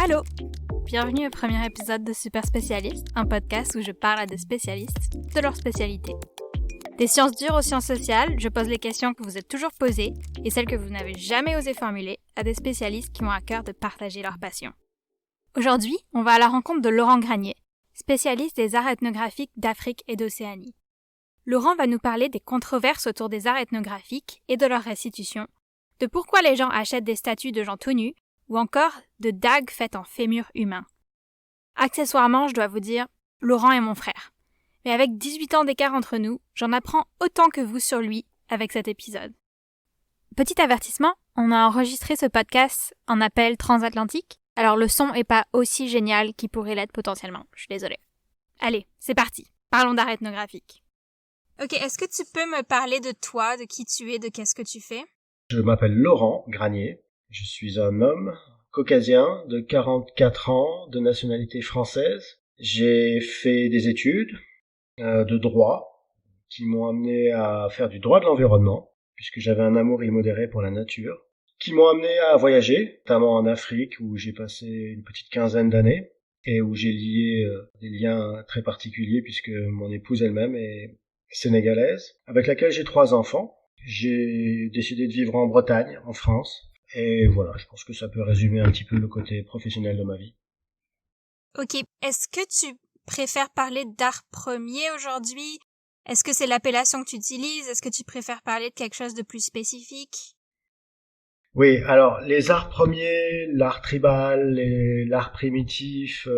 Allô! Bienvenue au premier épisode de Super Spécialiste, un podcast où je parle à des spécialistes de leur spécialité. Des sciences dures aux sciences sociales, je pose les questions que vous êtes toujours posées et celles que vous n'avez jamais osé formuler à des spécialistes qui ont à cœur de partager leur passion. Aujourd'hui, on va à la rencontre de Laurent Granier, spécialiste des arts ethnographiques d'Afrique et d'Océanie. Laurent va nous parler des controverses autour des arts ethnographiques et de leur restitution, de pourquoi les gens achètent des statues de gens tout nus, ou encore de dagues faites en fémur humain. Accessoirement, je dois vous dire, Laurent est mon frère. Mais avec 18 ans d'écart entre nous, j'en apprends autant que vous sur lui avec cet épisode. Petit avertissement, on a enregistré ce podcast en appel transatlantique, alors le son est pas aussi génial qu'il pourrait l'être potentiellement, je suis désolée. Allez, c'est parti, parlons d'art ethnographique. Ok, est-ce que tu peux me parler de toi, de qui tu es, de qu'est-ce que tu fais? Je m'appelle Laurent Granier, je suis un homme caucasien de 44 ans, de nationalité française. J'ai fait des études de droit qui m'ont amené à faire du droit de l'environnement, puisque j'avais un amour immodéré pour la nature, qui m'ont amené à voyager, notamment en Afrique où j'ai passé une petite quinzaine d'années et où j'ai lié des liens très particuliers puisque mon épouse elle-même est sénégalaise, avec laquelle j'ai 3 enfants. J'ai décidé de vivre en Bretagne, en France, et voilà, je pense que ça peut résumer un petit peu le côté professionnel de ma vie. Ok, est-ce que tu préfères parler d'art premier aujourd'hui? Est-ce que c'est l'appellation que tu utilises? Est-ce que tu préfères parler de quelque chose de plus spécifique? Oui, alors les arts premiers, l'art tribal, l'art primitif,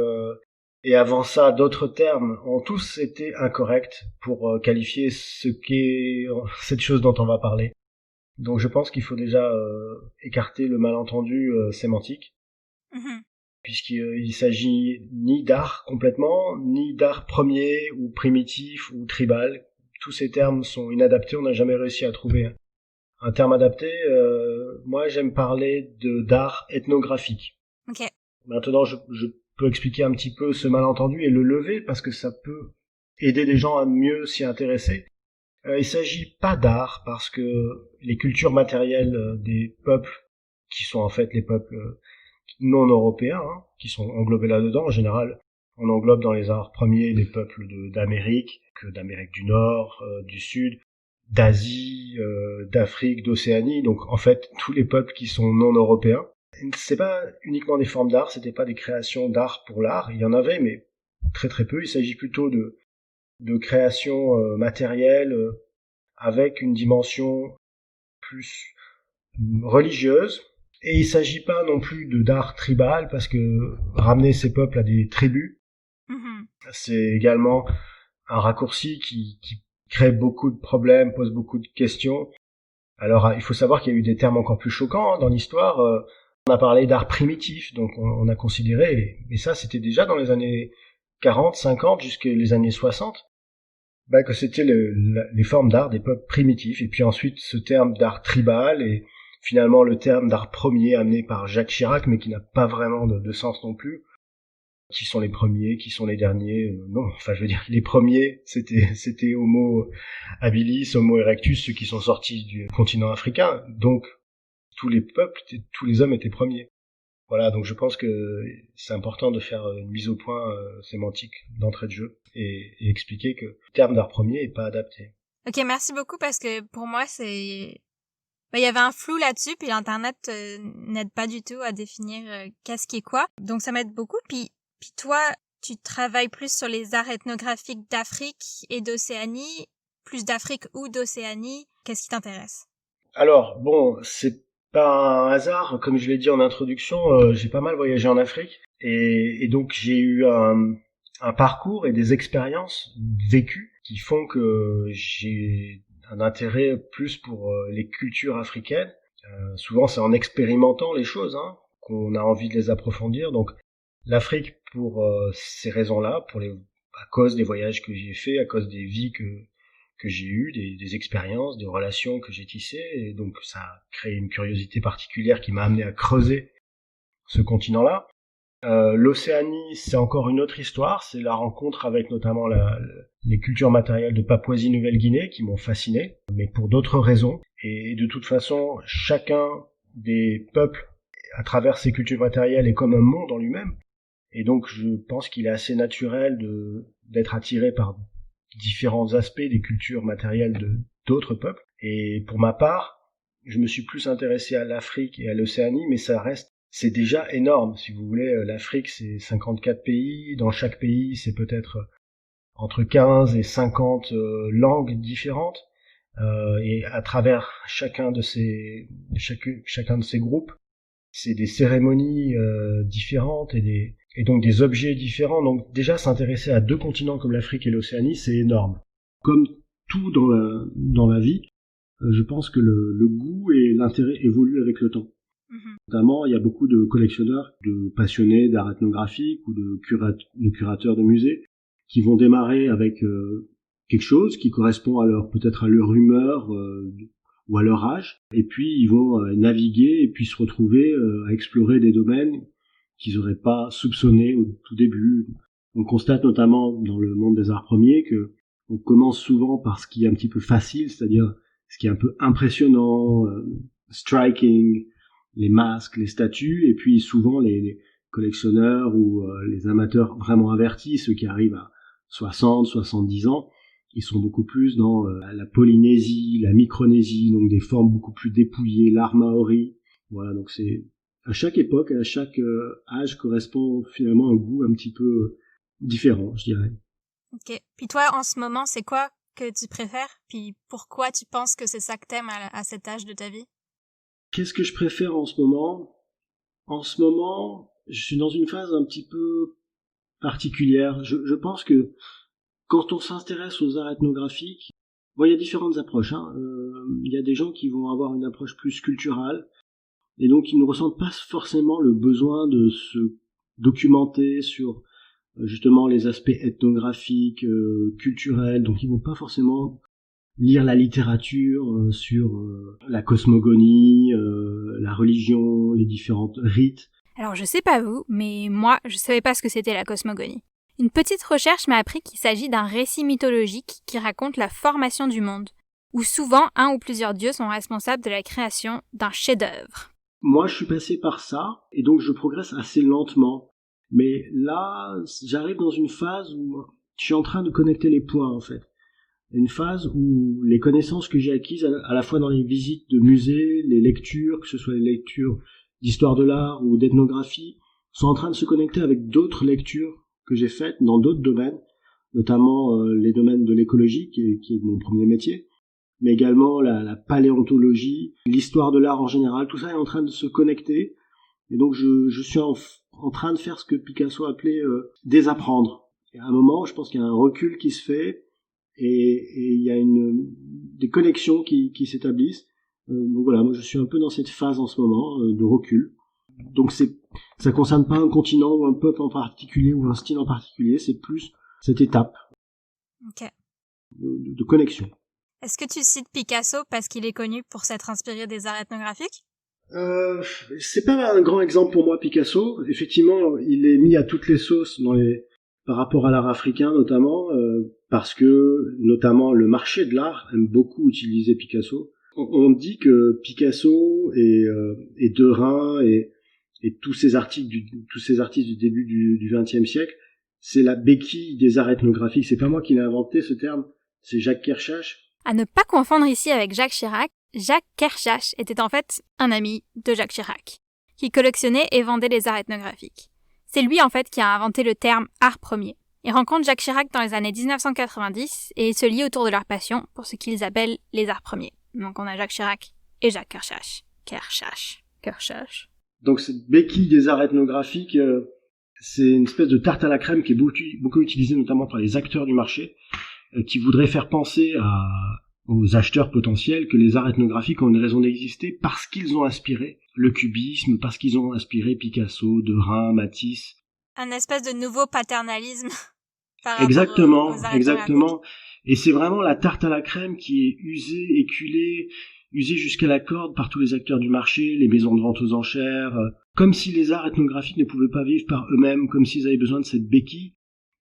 et avant ça d'autres termes ont tous été incorrects pour qualifier ce qu'est cette chose dont on va parler. Donc je pense qu'il faut déjà écarter le malentendu sémantique, puisqu'il s'agit ni d'art complètement, ni d'art premier ou primitif ou tribal. Tous ces termes sont inadaptés, on n'a jamais réussi à trouver un terme adapté. Moi j'aime parler d'art ethnographique. Ok. Maintenant je peux expliquer un petit peu ce malentendu et le lever parce que ça peut aider les gens à mieux s'y intéresser. Il s'agit pas d'art parce que les cultures matérielles des peuples, qui sont en fait les peuples non européens, qui sont englobés là-dedans, en général, on englobe dans les arts premiers les peuples d'Amérique, d'Amérique du Nord, du Sud, d'Asie, d'Afrique, d'Océanie, donc en fait tous les peuples qui sont non européens. C'est pas uniquement des formes d'art, c'était pas des créations d'art pour l'art, il y en avait, mais très très peu. Il s'agit plutôt de créations matérielles avec une dimension plus religieuse. Et il s'agit pas non plus d'art tribal parce que ramener ces peuples à des tribus, c'est également un raccourci qui crée beaucoup de problèmes, pose beaucoup de questions. Alors il faut savoir qu'il y a eu des termes encore plus choquants dans l'histoire. On a parlé d'art primitif, donc on a considéré, et ça c'était déjà dans les années 40, 50 jusqu'aux les années 60, que c'était les formes d'art des peuples primitifs, et puis ensuite ce terme d'art tribal, et finalement le terme d'art premier amené par Jacques Chirac, mais qui n'a pas vraiment de sens non plus. Qui sont les premiers, qui sont les derniers, non, enfin je veux dire, les premiers c'était Homo habilis, Homo erectus, ceux qui sont sortis du continent africain, donc tous les peuples, tous les hommes étaient premiers. Voilà, donc je pense que c'est important de faire une mise au point sémantique d'entrée de jeu et expliquer que le terme d'art premier est pas adapté. Ok, merci beaucoup parce que pour moi c'est... il y avait un flou là-dessus, puis l'internet n'aide pas du tout à définir qu'est-ce qui est quoi, donc ça m'aide beaucoup. Puis toi, tu travailles plus sur les arts ethnographiques d'Afrique et d'Océanie, plus d'Afrique ou d'Océanie. Qu'est-ce qui t'intéresse? Alors, bon, c'est pas un hasard, comme je l'ai dit en introduction, j'ai pas mal voyagé en Afrique, et donc j'ai eu un parcours et des expériences vécues qui font que j'ai un intérêt plus pour les cultures africaines. Souvent c'est en expérimentant les choses qu'on a envie de les approfondir, donc l'Afrique pour ces raisons-là, à cause des voyages que j'ai faits, à cause des vies que j'ai eues, des expériences, des relations que j'ai tissées, et donc ça a créé une curiosité particulière qui m'a amené à creuser ce continent-là. L'Océanie, c'est encore une autre histoire, c'est la rencontre avec notamment les cultures matérielles de Papouasie-Nouvelle-Guinée qui m'ont fasciné, mais pour d'autres raisons. Et de toute façon, chacun des peuples à travers ces cultures matérielles est comme un monde en lui-même. Et donc je pense qu'il est assez naturel d'être attiré par différents aspects des cultures matérielles d'autres peuples. Et pour ma part, je me suis plus intéressé à l'Afrique et à l'Océanie, mais c'est déjà énorme. Si vous voulez, l'Afrique, c'est 54 pays. Dans chaque pays, c'est peut-être entre 15 et 50 langues différentes. Et à travers chacun de ces groupes, c'est des cérémonies différentes et donc des objets différents. Donc déjà, s'intéresser à deux continents comme l'Afrique et l'Océanie, c'est énorme. Comme tout dans la vie, je pense que le goût et l'intérêt évoluent avec le temps. Notamment, il y a beaucoup de collectionneurs, de passionnés d'art ethnographique ou de curateurs de musées qui vont démarrer avec quelque chose qui correspond peut-être à leur humeur ou à leur âge, et puis ils vont naviguer et puis se retrouver à explorer des domaines qu'ils n'auraient pas soupçonnés au tout début. On constate notamment dans le monde des arts premiers que on commence souvent par ce qui est un petit peu facile, c'est-à-dire ce qui est un peu impressionnant, striking, les masques, les statues, et puis souvent les collectionneurs ou les amateurs vraiment avertis, ceux qui arrivent à 60, 70 ans, ils sont beaucoup plus dans la Polynésie, la Micronésie, donc des formes beaucoup plus dépouillées, l'art maori. Voilà, donc c'est à chaque époque, à chaque âge correspond finalement un goût un petit peu différent, je dirais. Ok. Puis toi, en ce moment, c'est quoi que tu préfères? Puis pourquoi tu penses que c'est ça que t'aimes à cet âge de ta vie? Qu'est-ce que je préfère en ce moment? En ce moment, je suis dans une phase un petit peu particulière. Je pense que quand on s'intéresse aux arts ethnographiques, il y a différentes approches. Il y a des gens qui vont avoir une approche plus culturelle, et donc ils ne ressentent pas forcément le besoin de se documenter sur justement les aspects ethnographiques, culturels, donc ils vont pas forcément lire la littérature sur la cosmogonie, la religion, les différentes rites. Alors je sais pas vous, mais moi je savais pas ce que c'était la cosmogonie. Une petite recherche m'a appris qu'il s'agit d'un récit mythologique qui raconte la formation du monde, où souvent un ou plusieurs dieux sont responsables de la création d'un chef-d'œuvre. Moi, je suis passé par ça, et donc je progresse assez lentement. Mais là, j'arrive dans une phase où je suis en train de connecter les points, en fait. Une phase où les connaissances que j'ai acquises, à la fois dans les visites de musées, les lectures, que ce soit les lectures d'histoire de l'art ou d'ethnographie, sont en train de se connecter avec d'autres lectures que j'ai faites dans d'autres domaines, notamment les domaines de l'écologie, qui est mon premier métier, mais également la paléontologie, l'histoire de l'art en général. Tout ça est en train de se connecter, et donc je suis en train de faire ce que Picasso appelait désapprendre. Et à un moment, je pense qu'il y a un recul qui se fait, et il y a des connexions qui s'établissent. Donc voilà, moi je suis un peu dans cette phase en ce moment de recul. Donc ça concerne pas un continent ou un peuple en particulier ou un style en particulier, c'est plus cette étape de connexion. Est-ce que tu cites Picasso parce qu'il est connu pour s'être inspiré des arts ethnographiques? C'est pas un grand exemple pour moi, Picasso. Effectivement, il est mis à toutes les sauces par rapport à l'art africain notamment, parce que notamment le marché de l'art aime beaucoup utiliser Picasso. On dit que Picasso et Derain et tous ces artistes du début du XXe siècle, c'est la béquille des arts ethnographiques. C'est pas moi qui l'ai inventé ce terme, c'est Jacques Kershach. À ne pas confondre ici avec Jacques Chirac, Jacques Kershach était en fait un ami de Jacques Chirac, qui collectionnait et vendait les arts ethnographiques. C'est lui en fait qui a inventé le terme art premier. Il rencontre Jacques Chirac dans les années 1990 et ils se lient autour de leur passion pour ce qu'ils appellent les arts premiers. Donc on a Jacques Chirac et Jacques Kershach. Kershach. Donc cette béquille des arts ethnographiques, c'est une espèce de tarte à la crème qui est beaucoup utilisée notamment par les acteurs du marché, qui voudraient faire penser aux acheteurs potentiels que les arts ethnographiques ont une raison d'exister parce qu'ils ont inspiré le cubisme, parce qu'ils ont inspiré Picasso, Derain, Matisse. Un espèce de nouveau paternalisme. Exactement. Et c'est vraiment la tarte à la crème qui est usée, éculée, usée jusqu'à la corde par tous les acteurs du marché, les maisons de vente aux enchères, comme si les arts ethnographiques ne pouvaient pas vivre par eux-mêmes, comme s'ils avaient besoin de cette béquille.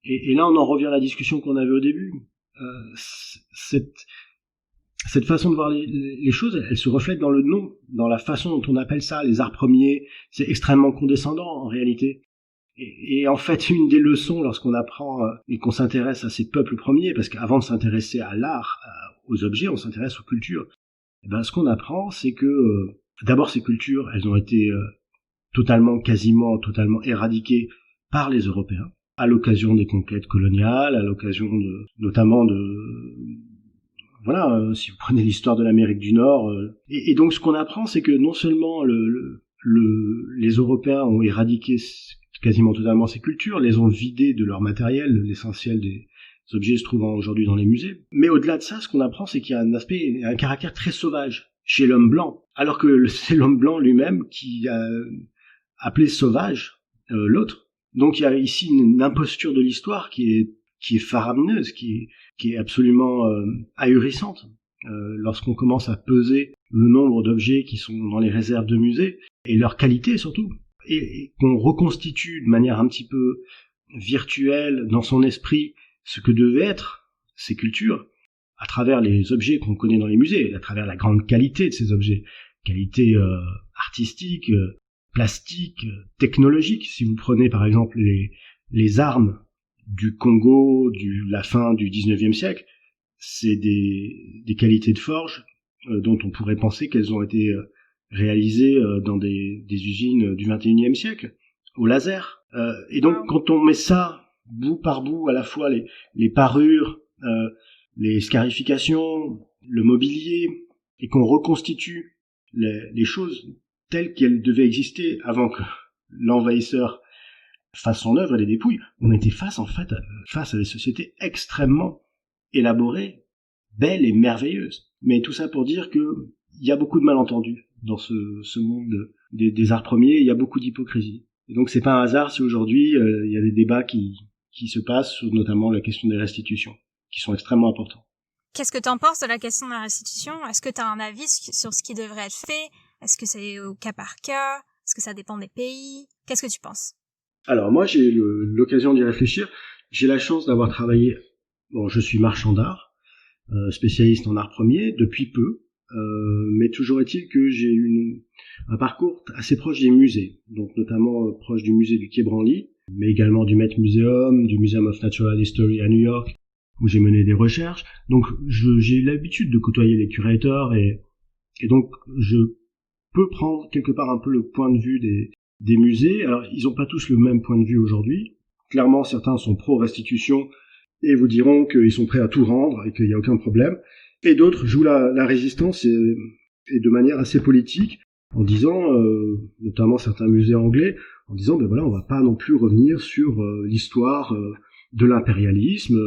Et là, on en revient à la discussion qu'on avait au début. cette façon de voir les choses, elle se reflète dans le nom, dans la façon dont on appelle ça, les arts premiers. C'est extrêmement condescendant en réalité. Et en fait, une des leçons lorsqu'on apprend et qu'on s'intéresse à ces peuples premiers, parce qu'avant de s'intéresser à l'art, aux objets, on s'intéresse aux cultures. Et ben, ce qu'on apprend, c'est que d'abord ces cultures, elles ont été quasiment totalement éradiquées par les Européens, à l'occasion des conquêtes coloniales, à l'occasion notamment si vous prenez l'histoire de l'Amérique du Nord. Et donc ce qu'on apprend, c'est que non seulement les Européens ont éradiqué quasiment totalement ces cultures, les ont vidées de leur matériel, l'essentiel des objets se trouvant aujourd'hui dans les musées. Mais au-delà de ça, ce qu'on apprend, c'est qu'il y a un caractère très sauvage chez l'homme blanc, alors que c'est l'homme blanc lui-même qui a appelé sauvage l'autre. Donc il y a ici une imposture de l'histoire qui est faramineuse, qui est absolument ahurissante. Lorsqu'on commence à peser le nombre d'objets qui sont dans les réserves de musées, et leur qualité surtout, et qu'on reconstitue de manière un petit peu virtuelle dans son esprit ce que devaient être ces cultures, à travers les objets qu'on connaît dans les musées, à travers la grande qualité de ces objets, qualité artistique, plastique, technologique. Si vous prenez par exemple les armes du Congo la fin du 19e siècle, c'est des qualités de forge dont on pourrait penser qu'elles ont été réalisées dans des usines du 21e siècle, au laser. Et donc quand on met ça bout par bout, à la fois les parures, les scarifications, le mobilier, et qu'on reconstitue les choses telles qu'elles devaient exister avant que l'envahisseur fasse son œuvre et les dépouille, on était face à des sociétés extrêmement élaborées, belles et merveilleuses. Mais tout ça pour dire que il y a beaucoup de malentendus dans ce monde des arts premiers, il y a beaucoup d'hypocrisie. Et donc c'est pas un hasard si aujourd'hui il y a des débats qui se passent sur notamment la question des restitutions, qui sont extrêmement importants. Qu'est-ce que tu en penses de la question de la restitution? Est-ce que tu as un avis sur ce qui devrait être fait? Est-ce que c'est au cas par cas? Est-ce que ça dépend des pays? Qu'est-ce que tu penses? Alors moi j'ai l'occasion d'y réfléchir. J'ai la chance d'avoir travaillé, je suis marchand d'art, spécialiste en art premier depuis peu, mais toujours est-il que j'ai eu un parcours assez proche des musées, donc notamment proche du musée du Quai Branly, mais également du Met Museum, du Museum of Natural History à New York, où j'ai mené des recherches. Donc j'ai l'habitude de côtoyer les curateurs et donc je peux prendre quelque part un peu le point de vue des musées. Alors ils n'ont pas tous le même point de vue aujourd'hui. Clairement certains sont pro-restitution et vous diront qu'ils sont prêts à tout rendre et qu'il n'y a aucun problème. Et d'autres jouent la résistance et de manière assez politique en disant, notamment certains musées anglais, en disant on va pas non plus revenir sur l'histoire de l'impérialisme.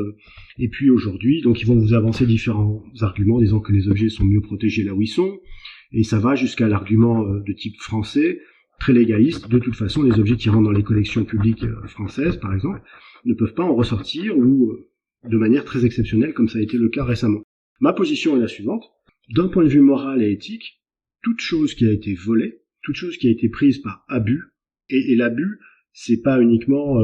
Et puis aujourd'hui, donc ils vont vous avancer différents arguments disant que les objets sont mieux protégés là où ils sont. Et ça va jusqu'à l'argument de type français, très légaliste. De toute façon, les objets qui rentrent dans les collections publiques françaises, par exemple, ne peuvent pas en ressortir ou de manière très exceptionnelle, comme ça a été le cas récemment. Ma position est la suivante. D'un point de vue moral et éthique, toute chose qui a été volée, toute chose qui a été prise par abus, et l'abus, c'est pas uniquement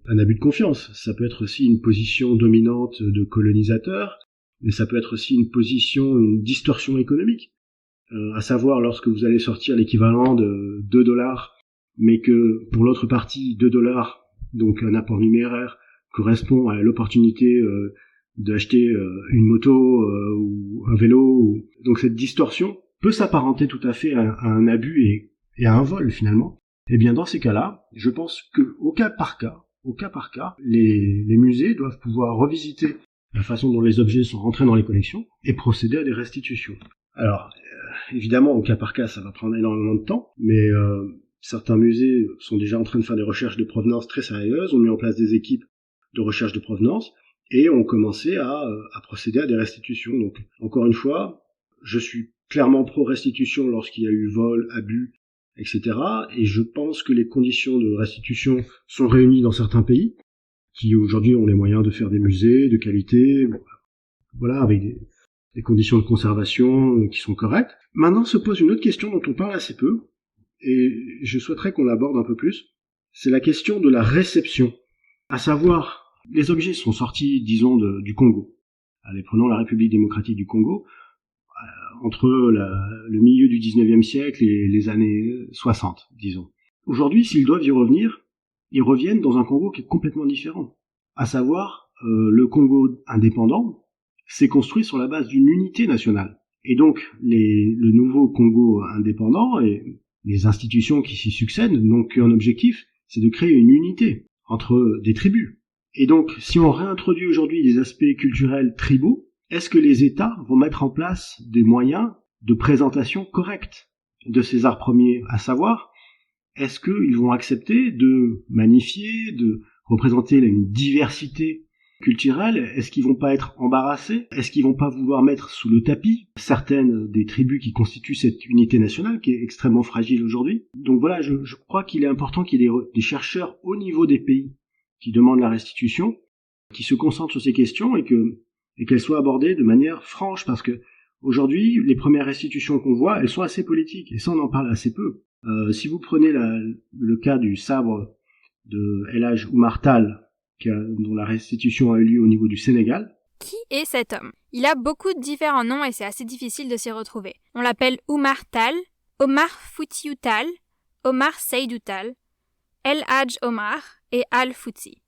un abus de confiance, ça peut être aussi une position dominante de colonisateur, mais ça peut être aussi une distorsion économique. À savoir lorsque vous allez sortir l'équivalent de $2, mais que pour l'autre partie, $2, donc un apport numéraire, correspond à l'opportunité d'acheter une moto ou un vélo. Donc cette distorsion peut s'apparenter tout à fait à un abus et à un vol finalement. Et bien dans ces cas-là, je pense que au cas par cas, les musées doivent pouvoir revisiter la façon dont les objets sont rentrés dans les collections et procéder à des restitutions. Alors, évidemment, au cas par cas, ça va prendre énormément de temps, mais certains musées sont déjà en train de faire des recherches de provenance très sérieuses, ont mis en place des équipes de recherche de provenance, et ont commencé à procéder à des restitutions. Donc, encore une fois, je suis clairement pro-restitution lorsqu'il y a eu vol, abus, etc. Et je pense que les conditions de restitution sont réunies dans certains pays, qui aujourd'hui ont les moyens de faire des musées de qualité, voilà, avec des conditions de conservation qui sont correctes. Maintenant se pose une autre question dont on parle assez peu, et je souhaiterais qu'on l'aborde un peu plus, c'est la question de la réception. À savoir, les objets sont sortis, disons, du Congo. Allez, prenons la République démocratique du Congo. entre le milieu du 19e siècle et les années 60, disons. Aujourd'hui, s'ils doivent y revenir, ils reviennent dans un Congo qui est complètement différent. À savoir, le Congo indépendant s'est construit sur la base d'une unité nationale. Et donc, le nouveau Congo indépendant et les institutions qui s'y succèdent n'ont qu'un objectif, c'est de créer une unité entre des tribus. Et donc, si on réintroduit aujourd'hui des aspects culturels tribaux, est-ce que les États vont mettre en place des moyens de présentation corrects de ces arts premiers, à savoir, est-ce qu'ils vont accepter de magnifier, de représenter une diversité culturelle? Est-ce qu'ils vont pas être embarrassés? Est-ce qu'ils vont pas vouloir mettre sous le tapis certaines des tribus qui constituent cette unité nationale qui est extrêmement fragile aujourd'hui? Donc voilà, je crois qu'il est important qu'il y ait des chercheurs au niveau des pays qui demandent la restitution, qui se concentrent sur ces questions et qu'elles soient abordées de manière franche, parce que aujourd'hui, les premières restitutions qu'on voit, elles sont assez politiques, et ça on en parle assez peu. Si vous prenez le cas du sabre de El Hadj Oumar Tall, dont la restitution a eu lieu au niveau du Sénégal. Qui est cet homme? Il a beaucoup de différents noms et c'est assez difficile de s'y retrouver. On l'appelle Oumar Tall, Omar Foutiyou Tall, Omar Seydou Tall, El Hadj Omar et Al-Fouti.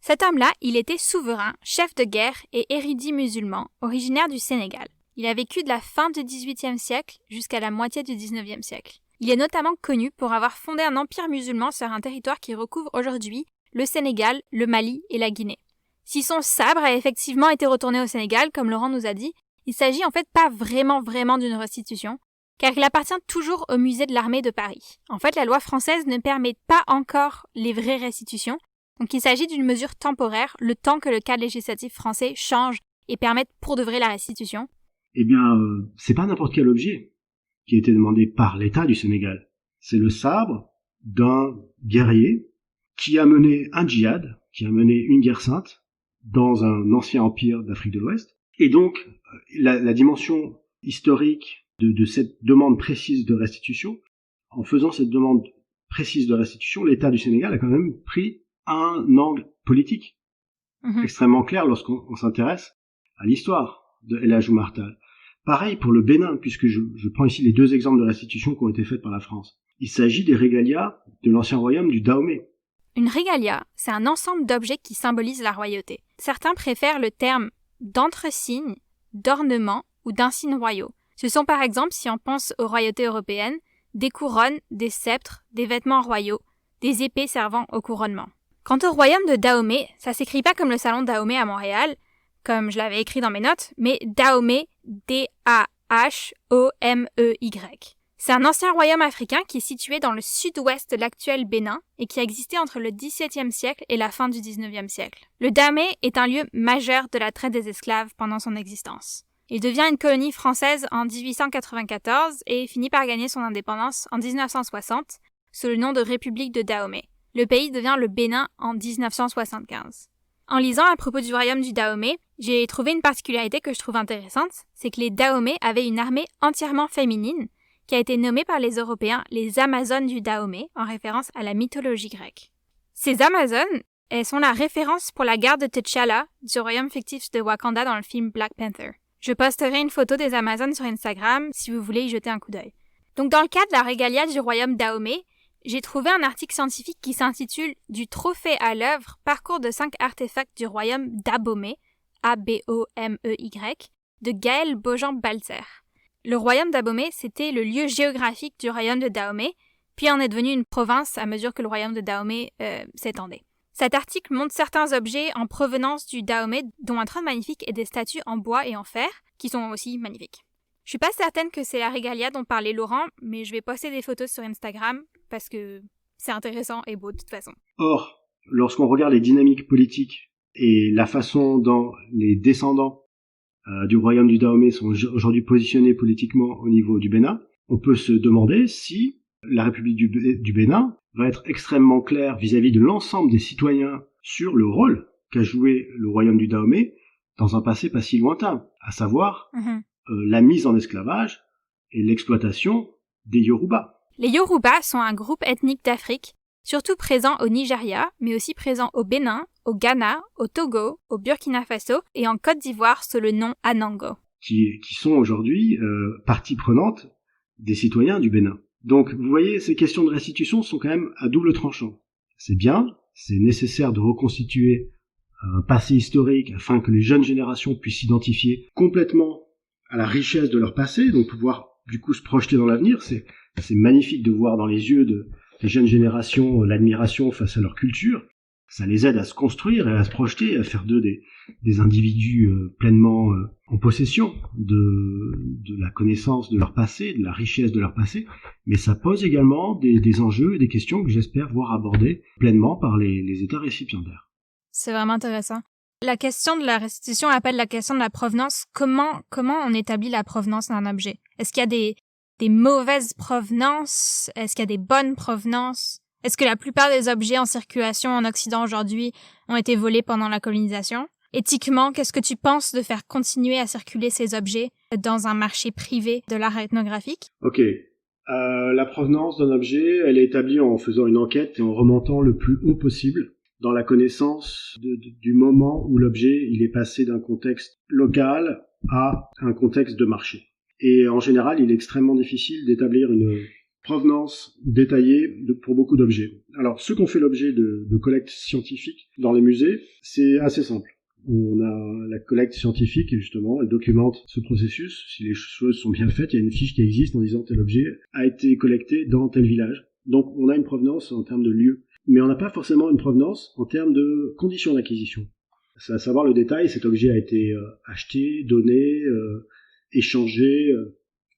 Cet homme-là, il était souverain, chef de guerre et érudit musulman, originaire du Sénégal. Il a vécu de la fin du XVIIIe siècle jusqu'à la moitié du XIXe siècle. Il est notamment connu pour avoir fondé un empire musulman sur un territoire qui recouvre aujourd'hui le Sénégal, le Mali et la Guinée. Si son sabre a effectivement été retourné au Sénégal, comme Laurent nous a dit, il s'agit en fait pas vraiment d'une restitution, car il appartient toujours au musée de l'armée de Paris. En fait, la loi française ne permet pas encore les vraies restitutions, donc il s'agit d'une mesure temporaire, le temps que le cadre législatif français change et permette pour de vrai la restitution. Eh bien, c'est pas n'importe quel objet qui a été demandé par l'État du Sénégal. C'est le sabre d'un guerrier qui a mené un djihad, qui a mené une guerre sainte dans un ancien empire d'Afrique de l'Ouest. Et donc, la dimension historique de cette demande précise de restitution, en faisant cette demande précise de restitution, l'État du Sénégal a quand même pris un angle politique extrêmement clair lorsqu'on s'intéresse à l'histoire de El Hadj Oumar Tall. Pareil pour le Bénin, puisque je prends ici les deux exemples de restitution qui ont été faites par la France. Il s'agit des régalias de l'ancien royaume du Dahomey. Une régalia, c'est un ensemble d'objets qui symbolisent la royauté. Certains préfèrent le terme d'entresigne, d'ornement ou d'insignes royaux. Ce sont par exemple, si on pense aux royautés européennes, des couronnes, des sceptres, des vêtements royaux, des épées servant au couronnement. Quant au royaume de Dahomey, ça s'écrit pas comme le salon de Dahomey à Montréal, comme je l'avais écrit dans mes notes, mais Dahomey, D-A-H-O-M-E-Y. C'est un ancien royaume africain qui est situé dans le sud-ouest de l'actuel Bénin et qui a existé entre le XVIIe siècle et la fin du XIXe siècle. Le Dahomey est un lieu majeur de la traite des esclaves pendant son existence. Il devient une colonie française en 1894 et finit par gagner son indépendance en 1960 sous le nom de République de Dahomey. Le pays devient le Bénin en 1975. En lisant à propos du royaume du Dahomey, j'ai trouvé une particularité que je trouve intéressante, c'est que les Dahomey avaient une armée entièrement féminine qui a été nommée par les Européens les Amazones du Dahomey, en référence à la mythologie grecque. Ces Amazones, elles sont la référence pour la garde de T'Challa du royaume fictif de Wakanda dans le film Black Panther. Je posterai une photo des Amazones sur Instagram si vous voulez y jeter un coup d'œil. Donc dans le cadre de la régalia du royaume Dahomey, j'ai trouvé un article scientifique qui s'intitule « Du trophée à l'œuvre, parcours de 5 artefacts du royaume d'Abomey » A-B-O-M-E-Y, de Gaël Beaujean-Balzer. Le royaume d'Abomey, c'était le lieu géographique du royaume de Dahomey, puis en est devenu une province à mesure que le royaume de Dahomey s'étendait. Cet article montre certains objets en provenance du Dahomey, dont un trône magnifique et des statues en bois et en fer, qui sont aussi magnifiques. Je suis pas certaine que c'est la régalia dont parlait Laurent, mais je vais poster des photos sur Instagram, parce que c'est intéressant et beau de toute façon. Or, lorsqu'on regarde les dynamiques politiques et la façon dont les descendants du royaume du Dahomey sont aujourd'hui positionnés politiquement au niveau du Bénin, on peut se demander si la République du Bénin va être extrêmement claire vis-à-vis de l'ensemble des citoyens sur le rôle qu'a joué le royaume du Dahomey dans un passé pas si lointain, à savoir la mise en esclavage et l'exploitation des Yoruba. Les Yoruba sont un groupe ethnique d'Afrique, surtout présent au Nigeria, mais aussi présent au Bénin, au Ghana, au Togo, au Burkina Faso et en Côte d'Ivoire sous le nom Anango. qui sont aujourd'hui partie prenante des citoyens du Bénin. Donc, vous voyez, ces questions de restitution sont quand même à double tranchant. C'est bien, c'est nécessaire de reconstituer un passé historique afin que les jeunes générations puissent s'identifier complètement à la richesse de leur passé, donc pouvoir du coup se projeter dans l'avenir. C'est magnifique de voir dans les yeux des jeunes générations l'admiration face à leur culture. Ça les aide à se construire et à se projeter, à faire d'eux des individus pleinement en possession de la connaissance de leur passé, de la richesse de leur passé. Mais ça pose également des enjeux et des questions que j'espère voir abordées pleinement par les États récipiendaires. C'est vraiment intéressant. La question de la restitution appelle la question de la provenance. Comment on établit la provenance d'un objet? Est-ce qu'il y a des mauvaises provenances? Est-ce qu'il y a des bonnes provenances? Est-ce que la plupart des objets en circulation en Occident aujourd'hui ont été volés pendant la colonisation? Éthiquement, qu'est-ce que tu penses de faire continuer à circuler ces objets dans un marché privé de l'art ethnographique? Ok. La provenance d'un objet, elle est établie en faisant une enquête et en remontant le plus haut possible dans la connaissance du moment où l'objet il est passé d'un contexte local à un contexte de marché. Et en général, il est extrêmement difficile d'établir une provenance détaillée pour beaucoup d'objets. Alors, ceux qui ont fait l'objet de collectes scientifiques dans les musées, c'est assez simple. On a la collecte scientifique, et justement, elle documente ce processus. Si les choses sont bien faites, il y a une fiche qui existe en disant tel objet a été collecté dans tel village. Donc, on a une provenance en termes de lieu. Mais on n'a pas forcément une provenance en termes de conditions d'acquisition. C'est à savoir le détail, cet objet a été acheté, donné, échangé,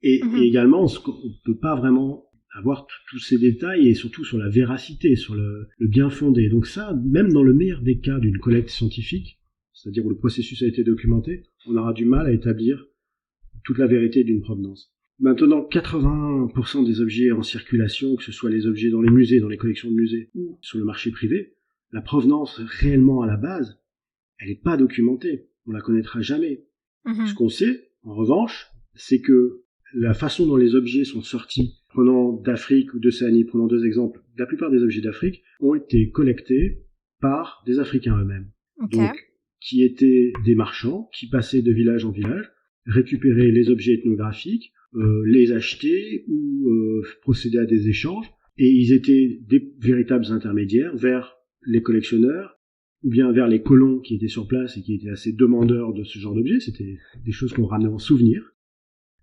et également, on ne peut pas vraiment avoir tous ces détails, et surtout sur la véracité, sur le bien fondé. Donc ça, même dans le meilleur des cas d'une collecte scientifique, c'est-à-dire où le processus a été documenté, on aura du mal à établir toute la vérité d'une provenance. Maintenant, 80% des objets en circulation, que ce soit les objets dans les musées, dans les collections de musées, ou sur le marché privé, la provenance réellement à la base, elle n'est pas documentée. On la connaîtra jamais. Ce qu'on sait, en revanche, c'est que la façon dont les objets sont sortis, prenant d'Afrique ou d'Océanie, prenant deux exemples, la plupart des objets d'Afrique ont été collectés par des Africains eux-mêmes. Okay. Donc, qui étaient des marchands, qui passaient de village en village, récupéraient les objets ethnographiques, les acheter ou procéder à des échanges, et ils étaient des véritables intermédiaires vers les collectionneurs ou bien vers les colons qui étaient sur place et qui étaient assez demandeurs de ce genre d'objets. C'était des choses qu'on ramenait en souvenir.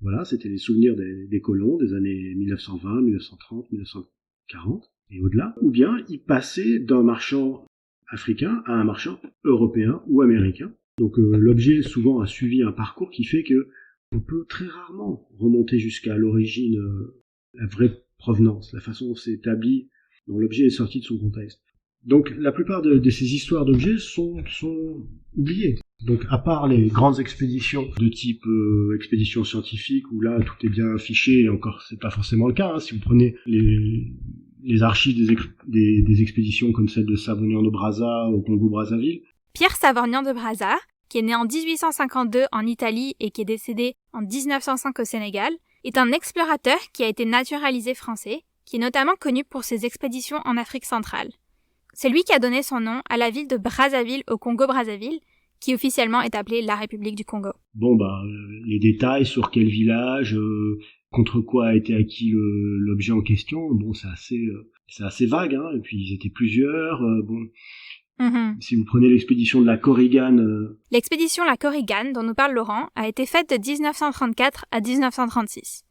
Voilà, c'était les souvenirs des colons des années 1920, 1930, 1940 et au-delà. Ou bien ils passaient d'un marchand africain à un marchand européen ou américain. Donc l'objet souvent a suivi un parcours qui fait que on peut très rarement remonter jusqu'à l'origine, la vraie provenance, la façon dont c'est établi, dont l'objet est sorti de son contexte. Donc la plupart de ces histoires d'objets sont oubliées. Donc à part les grandes expéditions de type expédition scientifique, où là tout est bien fiché, et encore c'est pas forcément le cas, hein, si vous prenez les archives des expéditions comme celle de Savorgnan de Brazza au Congo-Brazzaville. Pierre Savorgnan de Brazza, qui est né en 1852 en Italie et qui est décédé en 1905 au Sénégal, est un explorateur qui a été naturalisé français, qui est notamment connu pour ses expéditions en Afrique centrale. C'est lui qui a donné son nom à la ville de Brazzaville au Congo-Brazzaville, qui officiellement est appelée la République du Congo. Bon, les détails sur quel village, contre quoi a été acquis l'objet en question, bon, c'est assez vague, hein, et puis ils étaient plusieurs, bon... Si vous prenez l'expédition de la Korigane... L'expédition La Korigane, dont nous parle Laurent, a été faite de 1934 à 1936.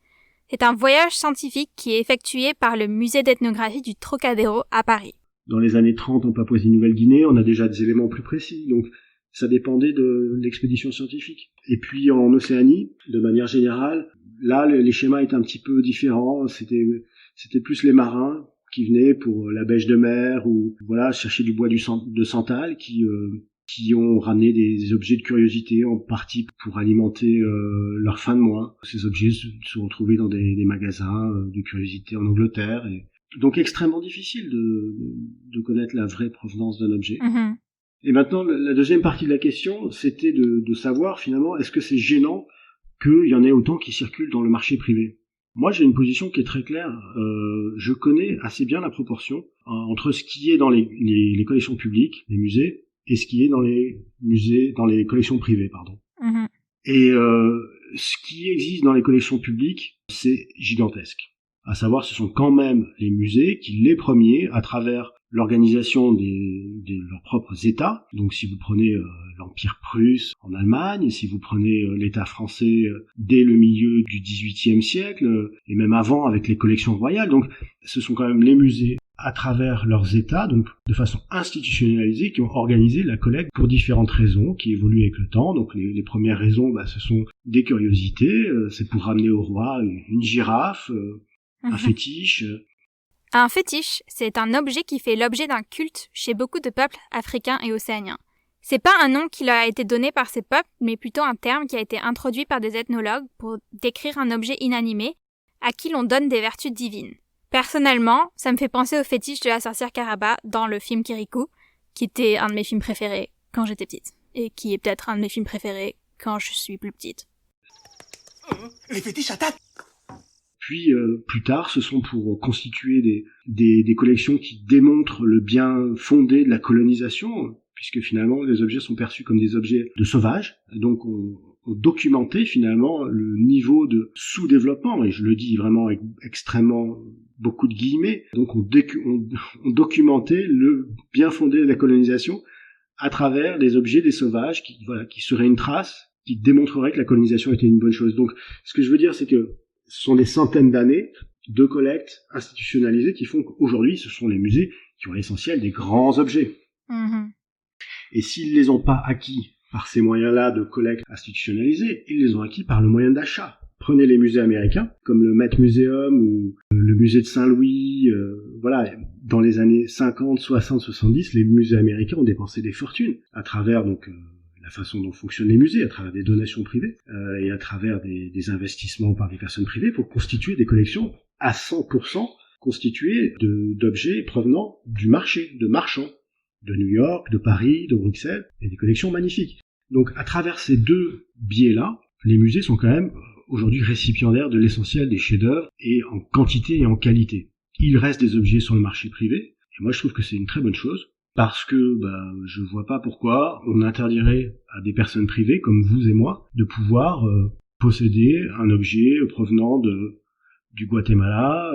C'est un voyage scientifique qui est effectué par le musée d'ethnographie du Trocadéro à Paris. Dans les années 30, en Papouasie-Nouvelle-Guinée, on a déjà des éléments plus précis, donc ça dépendait de l'expédition scientifique. Et puis en Océanie, de manière générale, là, les schémas étaient un petit peu différents, c'était plus les marins qui venaient pour la bêche de mer ou voilà chercher du bois de santal qui ont ramené des objets de curiosité en partie pour alimenter leur fin de mois. Ces objets se retrouvaient dans des magasins de curiosité en Angleterre. Et donc extrêmement difficile de connaître la vraie provenance d'un objet. Et maintenant, la deuxième partie de la question, c'était de savoir finalement, est-ce que c'est gênant qu'il y en ait autant qui circulent dans le marché privé ? Moi, j'ai une position qui est très claire. Je connais assez bien la proportion entre ce qui est dans les collections publiques, les musées, et ce qui est dans les musées, dans les collections privées, pardon. Et ce qui existe dans les collections publiques, c'est gigantesque. À savoir, ce sont quand même les musées qui, les premiers, à travers l'organisation de leurs propres États, donc si vous prenez l'Empire prusse en Allemagne, si vous prenez l'État français dès le milieu du XVIIIe siècle, et même avant avec les collections royales, donc ce sont quand même les musées à travers leurs États, donc de façon institutionnalisée, qui ont organisé la collecte pour différentes raisons, qui évoluent avec le temps. Donc les premières raisons, ce sont des curiosités, c'est pour ramener au roi une girafe, un fétiche. Un fétiche, c'est un objet qui fait l'objet d'un culte chez beaucoup de peuples africains et océaniens. C'est pas un nom qui leur a été donné par ces peuples, mais plutôt un terme qui a été introduit par des ethnologues pour décrire un objet inanimé à qui l'on donne des vertus divines. Personnellement, ça me fait penser au fétiche de la sorcière Karaba dans le film Kirikou, qui était un de mes films préférés quand j'étais petite, et qui est peut-être un de mes films préférés quand je suis plus petite. Les fétiches attaquent! Puis plus tard, ce sont pour constituer des collections qui démontrent le bien fondé de la colonisation, puisque finalement les objets sont perçus comme des objets de sauvages, donc on documentait finalement le niveau de sous-développement, et je le dis vraiment avec extrêmement beaucoup de guillemets, donc on documentait le bien fondé de la colonisation à travers les objets des sauvages qui seraient une trace, qui démontrerait que la colonisation était une bonne chose. Donc ce que je veux dire, c'est que ce sont des centaines d'années de collecte institutionnalisée qui font qu'aujourd'hui, ce sont les musées qui ont l'essentiel des grands objets. Mmh. Et s'ils les ont pas acquis par ces moyens-là de collecte institutionnalisée, ils les ont acquis par le moyen d'achat. Prenez les musées américains, comme le Met Museum ou le musée de Saint-Louis, dans les années 50, 60, 70, les musées américains ont dépensé des fortunes à travers la façon dont fonctionnent les musées, à travers des donations privées et à travers des investissements par des personnes privées pour constituer des collections à 100% constituées d'objets provenant du marché, de marchands, de New York, de Paris, de Bruxelles, et des collections magnifiques. Donc à travers ces deux biais-là, les musées sont quand même aujourd'hui récipiendaires de l'essentiel des chefs-d'œuvre, et en quantité et en qualité. Il reste des objets sur le marché privé, et moi je trouve que c'est une très bonne chose, parce que je vois pas pourquoi on interdirait à des personnes privées comme vous et moi de pouvoir posséder un objet provenant du Guatemala,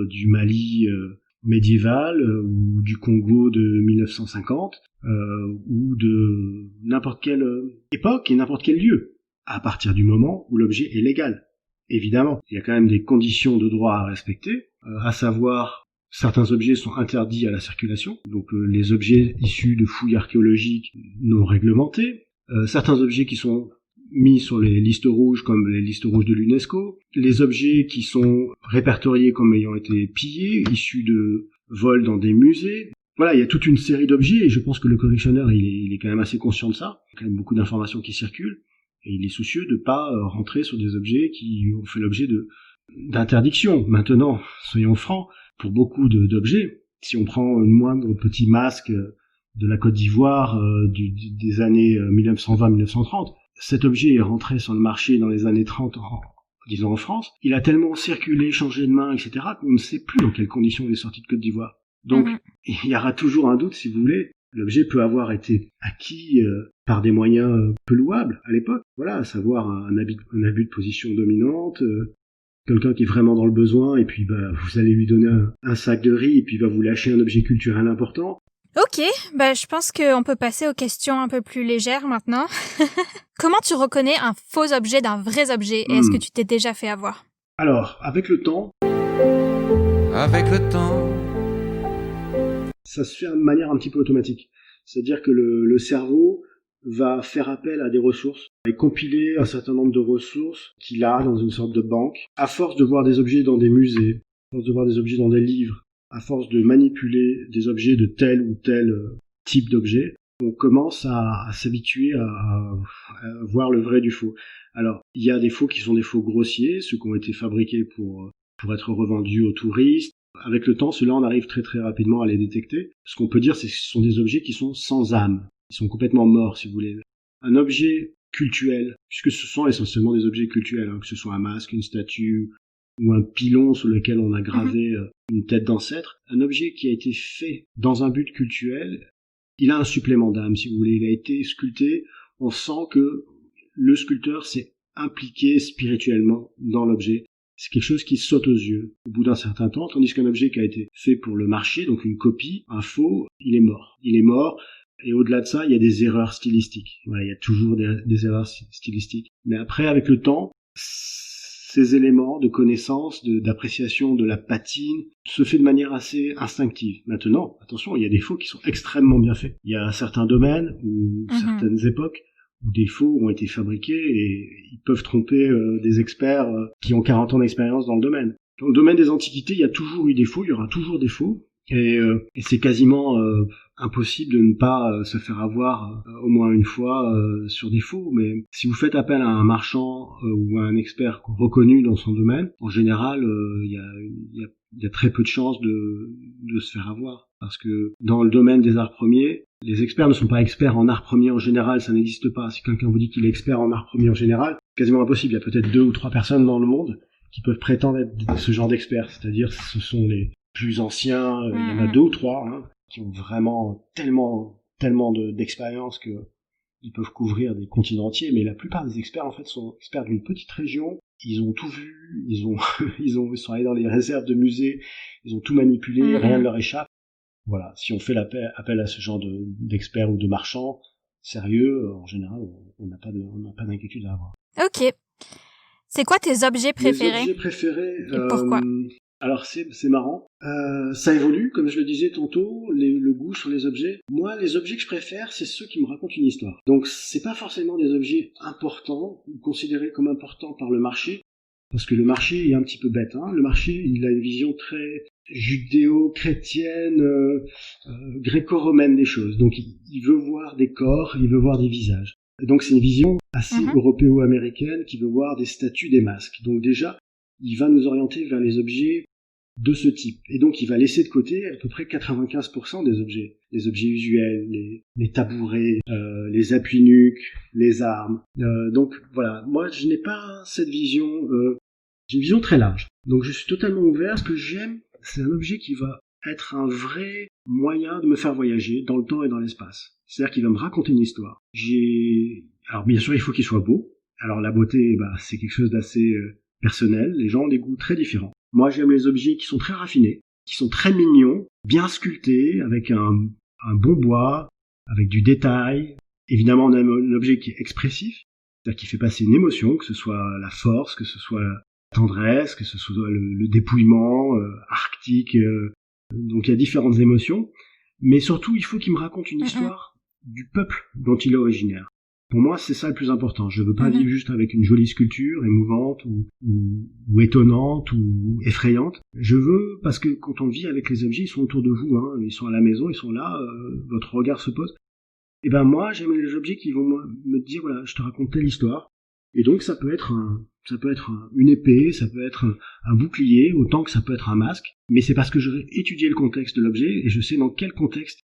du Mali médiéval, ou du Congo de 1950, ou de n'importe quelle époque et n'importe quel lieu, à partir du moment où l'objet est légal. Évidemment, il y a quand même des conditions de droit à respecter, à savoir certains objets sont interdits à la circulation, donc les objets issus de fouilles archéologiques non réglementées, certains objets qui sont mis sur les listes rouges comme les listes rouges de l'UNESCO, les objets qui sont répertoriés comme ayant été pillés, issus de vols dans des musées. Voilà, il y a toute une série d'objets et je pense que le collectionneur il est quand même assez conscient de ça. Il y a quand même beaucoup d'informations qui circulent et il est soucieux de pas rentrer sur des objets qui ont fait l'objet d'interdiction. Maintenant, soyons francs, pour beaucoup d'objets, si on prend le moindre petit masque de la Côte d'Ivoire des années 1920-1930, cet objet est rentré sur le marché dans les années 30, disons en France, il a tellement circulé, changé de main, etc., qu'on ne sait plus dans quelles conditions il est sorti de Côte d'Ivoire. Donc, il y aura toujours un doute, si vous voulez. L'objet peut avoir été acquis par des moyens peu louables à l'époque, voilà, à savoir un abus de position dominante, quelqu'un qui est vraiment dans le besoin, et puis vous allez lui donner un sac de riz, et puis il va vous lâcher un objet culturel important. Ok, je pense qu'on peut passer aux questions un peu plus légères maintenant. Comment tu reconnais un faux objet d'un vrai objet, et est-ce que tu t'es déjà fait avoir? Alors, avec le temps, ça se fait de manière un petit peu automatique. C'est-à-dire que le cerveau va faire appel à des ressources et compiler un certain nombre de ressources qu'il a dans une sorte de banque. À force de voir des objets dans des musées, à force de voir des objets dans des livres, à force de manipuler des objets de tel ou tel type d'objet, on commence à s'habituer à voir le vrai du faux. Alors, il y a des faux qui sont des faux grossiers, ceux qui ont été fabriqués pour être revendus aux touristes. Avec le temps, ceux-là, on arrive très très rapidement à les détecter. Ce qu'on peut dire, c'est que ce sont des objets qui sont sans âme. Ils sont complètement morts, si vous voulez. Un objet cultuel, puisque ce sont essentiellement des objets cultuels, que ce soit un masque, une statue, ou un pilon sur lequel on a gravé une tête d'ancêtre, un objet qui a été fait dans un but cultuel, il a un supplément d'âme, si vous voulez. Il a été sculpté, on sent que le sculpteur s'est impliqué spirituellement dans l'objet. C'est quelque chose qui saute aux yeux au bout d'un certain temps, tandis qu'un objet qui a été fait pour le marché, donc une copie, un faux, il est mort. Il est mort, et au-delà de ça, il y a des erreurs stylistiques. Voilà, il y a toujours des erreurs stylistiques. Mais après, avec le temps, ces éléments de connaissance, d'appréciation de la patine, se fait de manière assez instinctive. Maintenant, attention, il y a des faux qui sont extrêmement bien faits. Il y a certains domaines ou certaines époques où des faux ont été fabriqués et ils peuvent tromper des experts qui ont 40 ans d'expérience dans le domaine. Dans le domaine des antiquités, il y a toujours eu des faux, il y aura toujours des faux, et c'est quasiment impossible de ne pas se faire avoir au moins une fois sur des faux. Mais si vous faites appel à un marchand ou à un expert reconnu dans son domaine, en général, il y a très peu de chances de se faire avoir. Parce que dans le domaine des arts premiers, les experts ne sont pas experts en arts premiers en général, ça n'existe pas. Si quelqu'un vous dit qu'il est expert en arts premiers en général, quasiment impossible. Il y a peut-être 2 ou 3 personnes dans le monde qui peuvent prétendre être ce genre d'experts. C'est-à-dire, ce sont les plus anciens, il y en a 2 ou 3, hein, qui ont vraiment tellement d'expérience que ils peuvent couvrir des continents entiers, mais la plupart des experts, en fait, sont experts d'une petite région. Ils ont tout vu, ils sont allés dans les réserves de musées, ils ont tout manipulé, rien ne leur échappe. Voilà. Si on fait appel à ce genre d'experts ou de marchands sérieux, en général, on n'a pas d'inquiétude à avoir. Ok. C'est quoi tes objets préférés? Mes objets préférés, et pourquoi? Alors c'est marrant. Ça évolue, comme je le disais tantôt, le goût sur les objets. Moi, les objets que je préfère, c'est ceux qui me racontent une histoire. Donc c'est pas forcément des objets importants ou considérés comme importants par le marché, parce que le marché est un petit peu bête. Hein. Le marché, il a une vision très judéo-chrétienne, gréco-romaine des choses. Donc il veut voir des corps, il veut voir des visages. Et donc c'est une vision assez européo-américaine qui veut voir des statues, des masques. Donc déjà, il va nous orienter vers les objets de ce type. Et donc il va laisser de côté à peu près 95% des objets. Les objets usuels, les tabourets, les appuis-nuques, les armes. Donc voilà, moi je n'ai pas cette vision, j'ai une vision très large. Donc je suis totalement ouvert. Ce que j'aime, c'est un objet qui va être un vrai moyen de me faire voyager dans le temps et dans l'espace. C'est-à-dire qu'il va me raconter une histoire. Alors bien sûr, il faut qu'il soit beau. Alors la beauté, c'est quelque chose d'assez personnel. Les gens ont des goûts très différents. Moi, j'aime les objets qui sont très raffinés, qui sont très mignons, bien sculptés, avec un bon bois, avec du détail. Évidemment, on aime un objet qui est expressif, c'est-à-dire qui fait passer une émotion, que ce soit la force, que ce soit la tendresse, que ce soit le dépouillement arctique. Donc il y a différentes émotions, mais surtout il faut qu'il me raconte une histoire du peuple dont il est originaire. Pour moi, c'est ça le plus important. Je veux pas vivre juste avec une jolie sculpture émouvante ou étonnante ou effrayante. Je veux, parce que quand on vit avec les objets, ils sont autour de vous, hein, ils sont à la maison, ils sont là, votre regard se pose. Et moi, j'aime les objets qui vont me dire, voilà, je te raconte telle histoire. Et donc, ça peut être une épée, ça peut être un bouclier, autant que ça peut être un masque. Mais c'est parce que je vais étudier le contexte de l'objet et je sais dans quel contexte,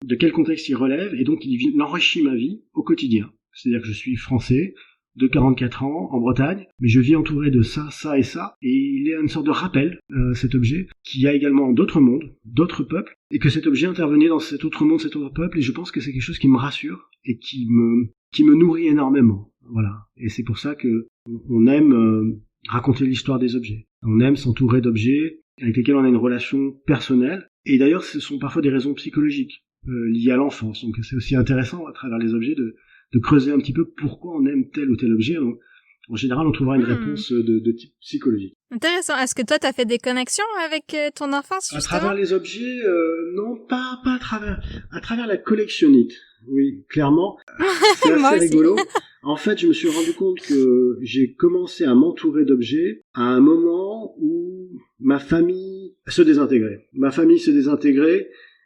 de quel contexte il relève, et donc il enrichit ma vie au quotidien. C'est-à-dire que je suis français, de 44 ans, en Bretagne, mais je vis entouré de ça, ça et ça, et il est une sorte de rappel, cet objet, qu'il y a également d'autres mondes, d'autres peuples, et que cet objet intervenait dans cet autre monde, cet autre peuple, et je pense que c'est quelque chose qui me rassure, et qui me nourrit énormément. Voilà. Et c'est pour ça que on aime raconter l'histoire des objets. On aime s'entourer d'objets avec lesquels on a une relation personnelle, et d'ailleurs ce sont parfois des raisons psychologiques liées à l'enfance. Donc c'est aussi intéressant à travers les objets de creuser un petit peu pourquoi on aime tel ou tel objet. En général, on trouvera une réponse de type psychologique. Intéressant. Est-ce que toi, t'as fait des connexions avec ton enfance, justement? À travers les objets, non, pas à travers. À travers la collectionnite. Oui, clairement. C'est assez rigolo. En fait, je me suis rendu compte que j'ai commencé à m'entourer d'objets à un moment où ma famille se désintégrait.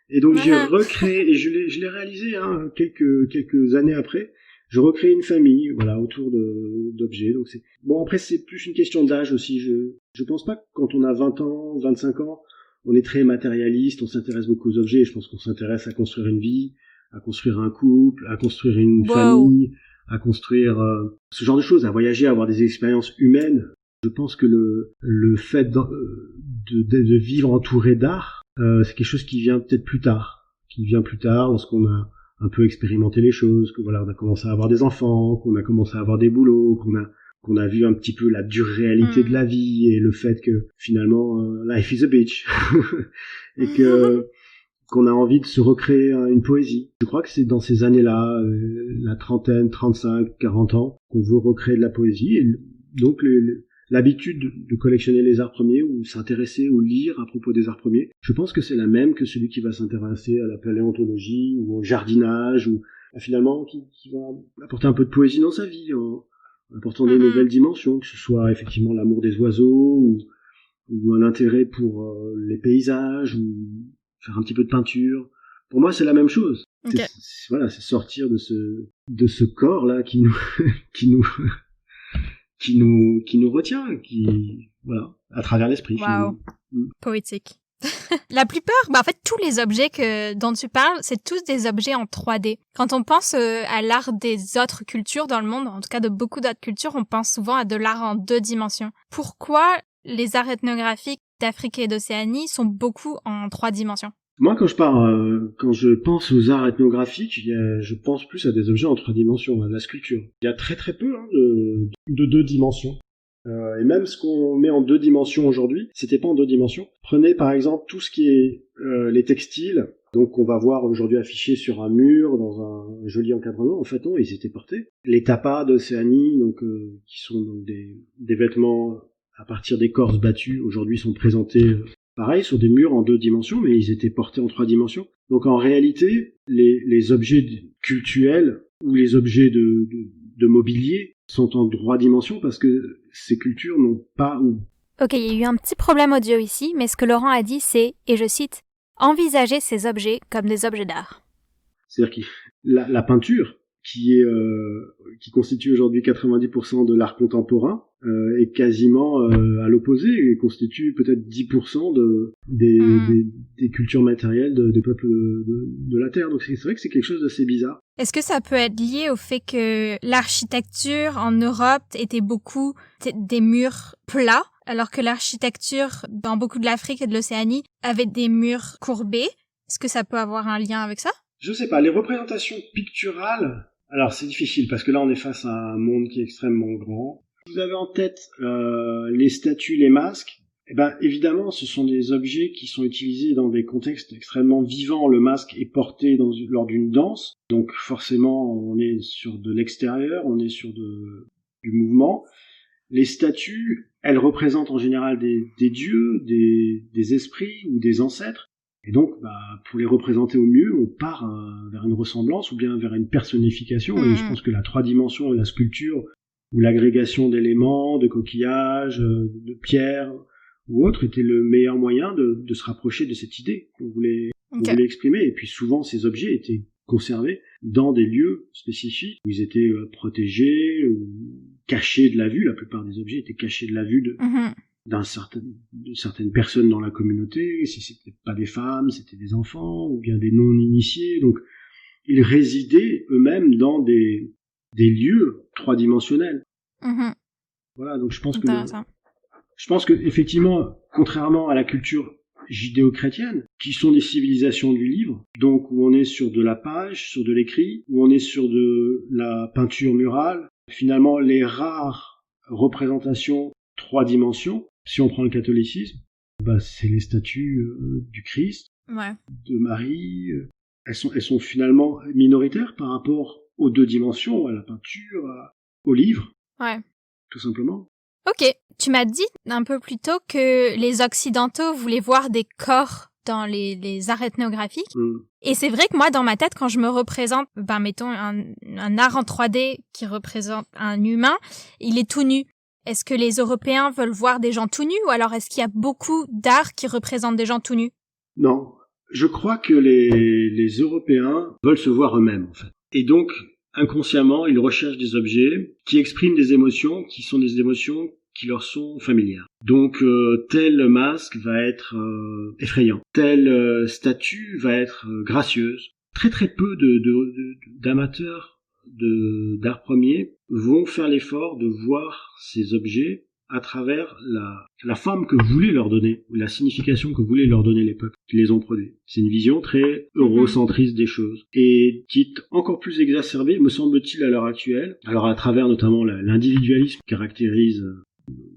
Et donc j'ai recréé, et je l'ai réalisé quelques années après, je recrée une famille, voilà, autour d'objets. Donc après c'est plus une question d'âge aussi. Je pense pas que quand on a 20 ans, 25 ans, on est très matérialiste, on s'intéresse beaucoup aux objets. Je pense qu'on s'intéresse à construire une vie, à construire un couple, à construire une famille, à construire ce genre de choses, à voyager, à avoir des expériences humaines. Je pense que le fait de vivre entouré d'art, c'est quelque chose qui vient peut-être plus tard, lorsqu'on a un peu expérimenté les choses, que voilà, on a commencé à avoir des enfants, qu'on a commencé à avoir des boulots, qu'on a qu'on a vu un petit peu la dure réalité de la vie et le fait que finalement life is a bitch et que qu'on a envie de se recréer une poésie. Je crois que c'est dans ces années-là, la trentaine, 35, 40 ans, qu'on veut recréer de la poésie. Et donc l'habitude de collectionner les arts premiers ou s'intéresser ou lire à propos des arts premiers, je pense que c'est la même que celui qui va s'intéresser à la paléontologie ou au jardinage ou finalement qui va apporter un peu de poésie dans sa vie en apportant des nouvelles dimensions, que ce soit effectivement l'amour des oiseaux ou un intérêt pour les paysages ou faire un petit peu de peinture. Pour moi, c'est la même chose. Okay. C'est sortir de ce corps là qui nous qui nous retient, voilà, à travers l'esprit. Wow. Poétique. La plupart, en fait, tous les objets dont tu parles, c'est tous des objets en 3D. Quand on pense à l'art des autres cultures dans le monde, en tout cas de beaucoup d'autres cultures, on pense souvent à de l'art en 2 dimensions. Pourquoi les arts ethnographiques d'Afrique et d'Océanie sont beaucoup en 3 dimensions? Moi, quand je pense aux arts ethnographiques, je pense plus à des objets en 3 dimensions, à la sculpture. Il y a très très peu de 2 dimensions. Et même ce qu'on met en 2 dimensions aujourd'hui, c'était pas en 2 dimensions. Prenez par exemple tout ce qui est les textiles, donc on va voir aujourd'hui affichés sur un mur dans un joli encadrement. En fait non, ils étaient portés. Les tapas d'Océanie, donc qui sont donc des vêtements à partir d'écorces battues, aujourd'hui sont présentés pareil sur des murs en 2 dimensions, mais ils étaient portés en 3 dimensions. Donc en réalité, les objets cultuels ou les objets de mobilier sont en 3 dimensions parce que ces cultures n'ont pas... Ok, il y a eu un petit problème audio ici, mais ce que Laurent a dit c'est, et je cite, « envisager ces objets comme des objets d'art ». C'est-à-dire que la peinture, qui constitue aujourd'hui 90% de l'art contemporain, est quasiment à l'opposé, et constitue peut-être 10% des cultures matérielles des peuples de la Terre. Donc c'est vrai que c'est quelque chose d'assez bizarre. Est-ce que ça peut être lié au fait que l'architecture en Europe était beaucoup des murs plats, alors que l'architecture dans beaucoup de l'Afrique et de l'Océanie avait des murs courbés? Est-ce que ça peut avoir un lien avec ça? Je sais pas, les représentations picturales, alors c'est difficile parce que là on est face à un monde qui est extrêmement grand. Vous avez en tête les statues, les masques. Eh ben évidemment, ce sont des objets qui sont utilisés dans des contextes extrêmement vivants. Le masque est porté lors d'une danse, donc forcément on est sur de l'extérieur, on est sur du mouvement. Les statues, elles représentent en général des dieux, des esprits ou des ancêtres. Et donc, pour les représenter au mieux, on part vers une ressemblance ou bien vers une personnification. Et je pense que la 3 dimensions et la sculpture, ou l'agrégation d'éléments, de coquillages, de pierres ou autres, était le meilleur moyen de se rapprocher de cette idée qu'on voulait exprimer. Et puis souvent, ces objets étaient conservés dans des lieux spécifiques où ils étaient protégés ou cachés de la vue. La plupart des objets étaient cachés de la vue de certaines personnes dans la communauté. Si c'était pas des femmes, c'était des enfants ou bien des non-initiés. Donc, ils résidaient eux-mêmes dans des lieux 3-dimensionnels. Voilà, donc je pense que effectivement, contrairement à la culture judéo-chrétienne, qui sont des civilisations du livre, donc où on est sur de la page, sur de l'écrit, où on est sur de la peinture murale, finalement les rares représentations 3 dimensions, si on prend le catholicisme, c'est les statues du Christ, de Marie. Elles sont finalement minoritaires par rapport aux 2 dimensions, à la peinture, au livre, tout simplement. Ok, tu m'as dit un peu plus tôt que les Occidentaux voulaient voir des corps dans les arts ethnographiques. Et c'est vrai que moi, dans ma tête, quand je me représente, mettons un art en 3D qui représente un humain, il est tout nu. Est-ce que les Européens veulent voir des gens tout nus ou alors est-ce qu'il y a beaucoup d'art qui représentent des gens tout nus? Non, je crois que les Européens veulent se voir eux-mêmes, en fait. Et donc, inconsciemment, ils recherchent des objets qui expriment des émotions qui sont des émotions qui leur sont familières. Donc, tel masque va être effrayant, telle statue va être gracieuse. Très très peu d'amateurs d'art premier vont faire l'effort de voir ces objets à travers la forme que voulait leur donner, la signification que voulaient leur donner les peuples qui les ont produits. C'est une vision très eurocentriste des choses, et qui est encore plus exacerbée, me semble-t-il, à l'heure actuelle, alors à travers notamment l'individualisme qui caractérise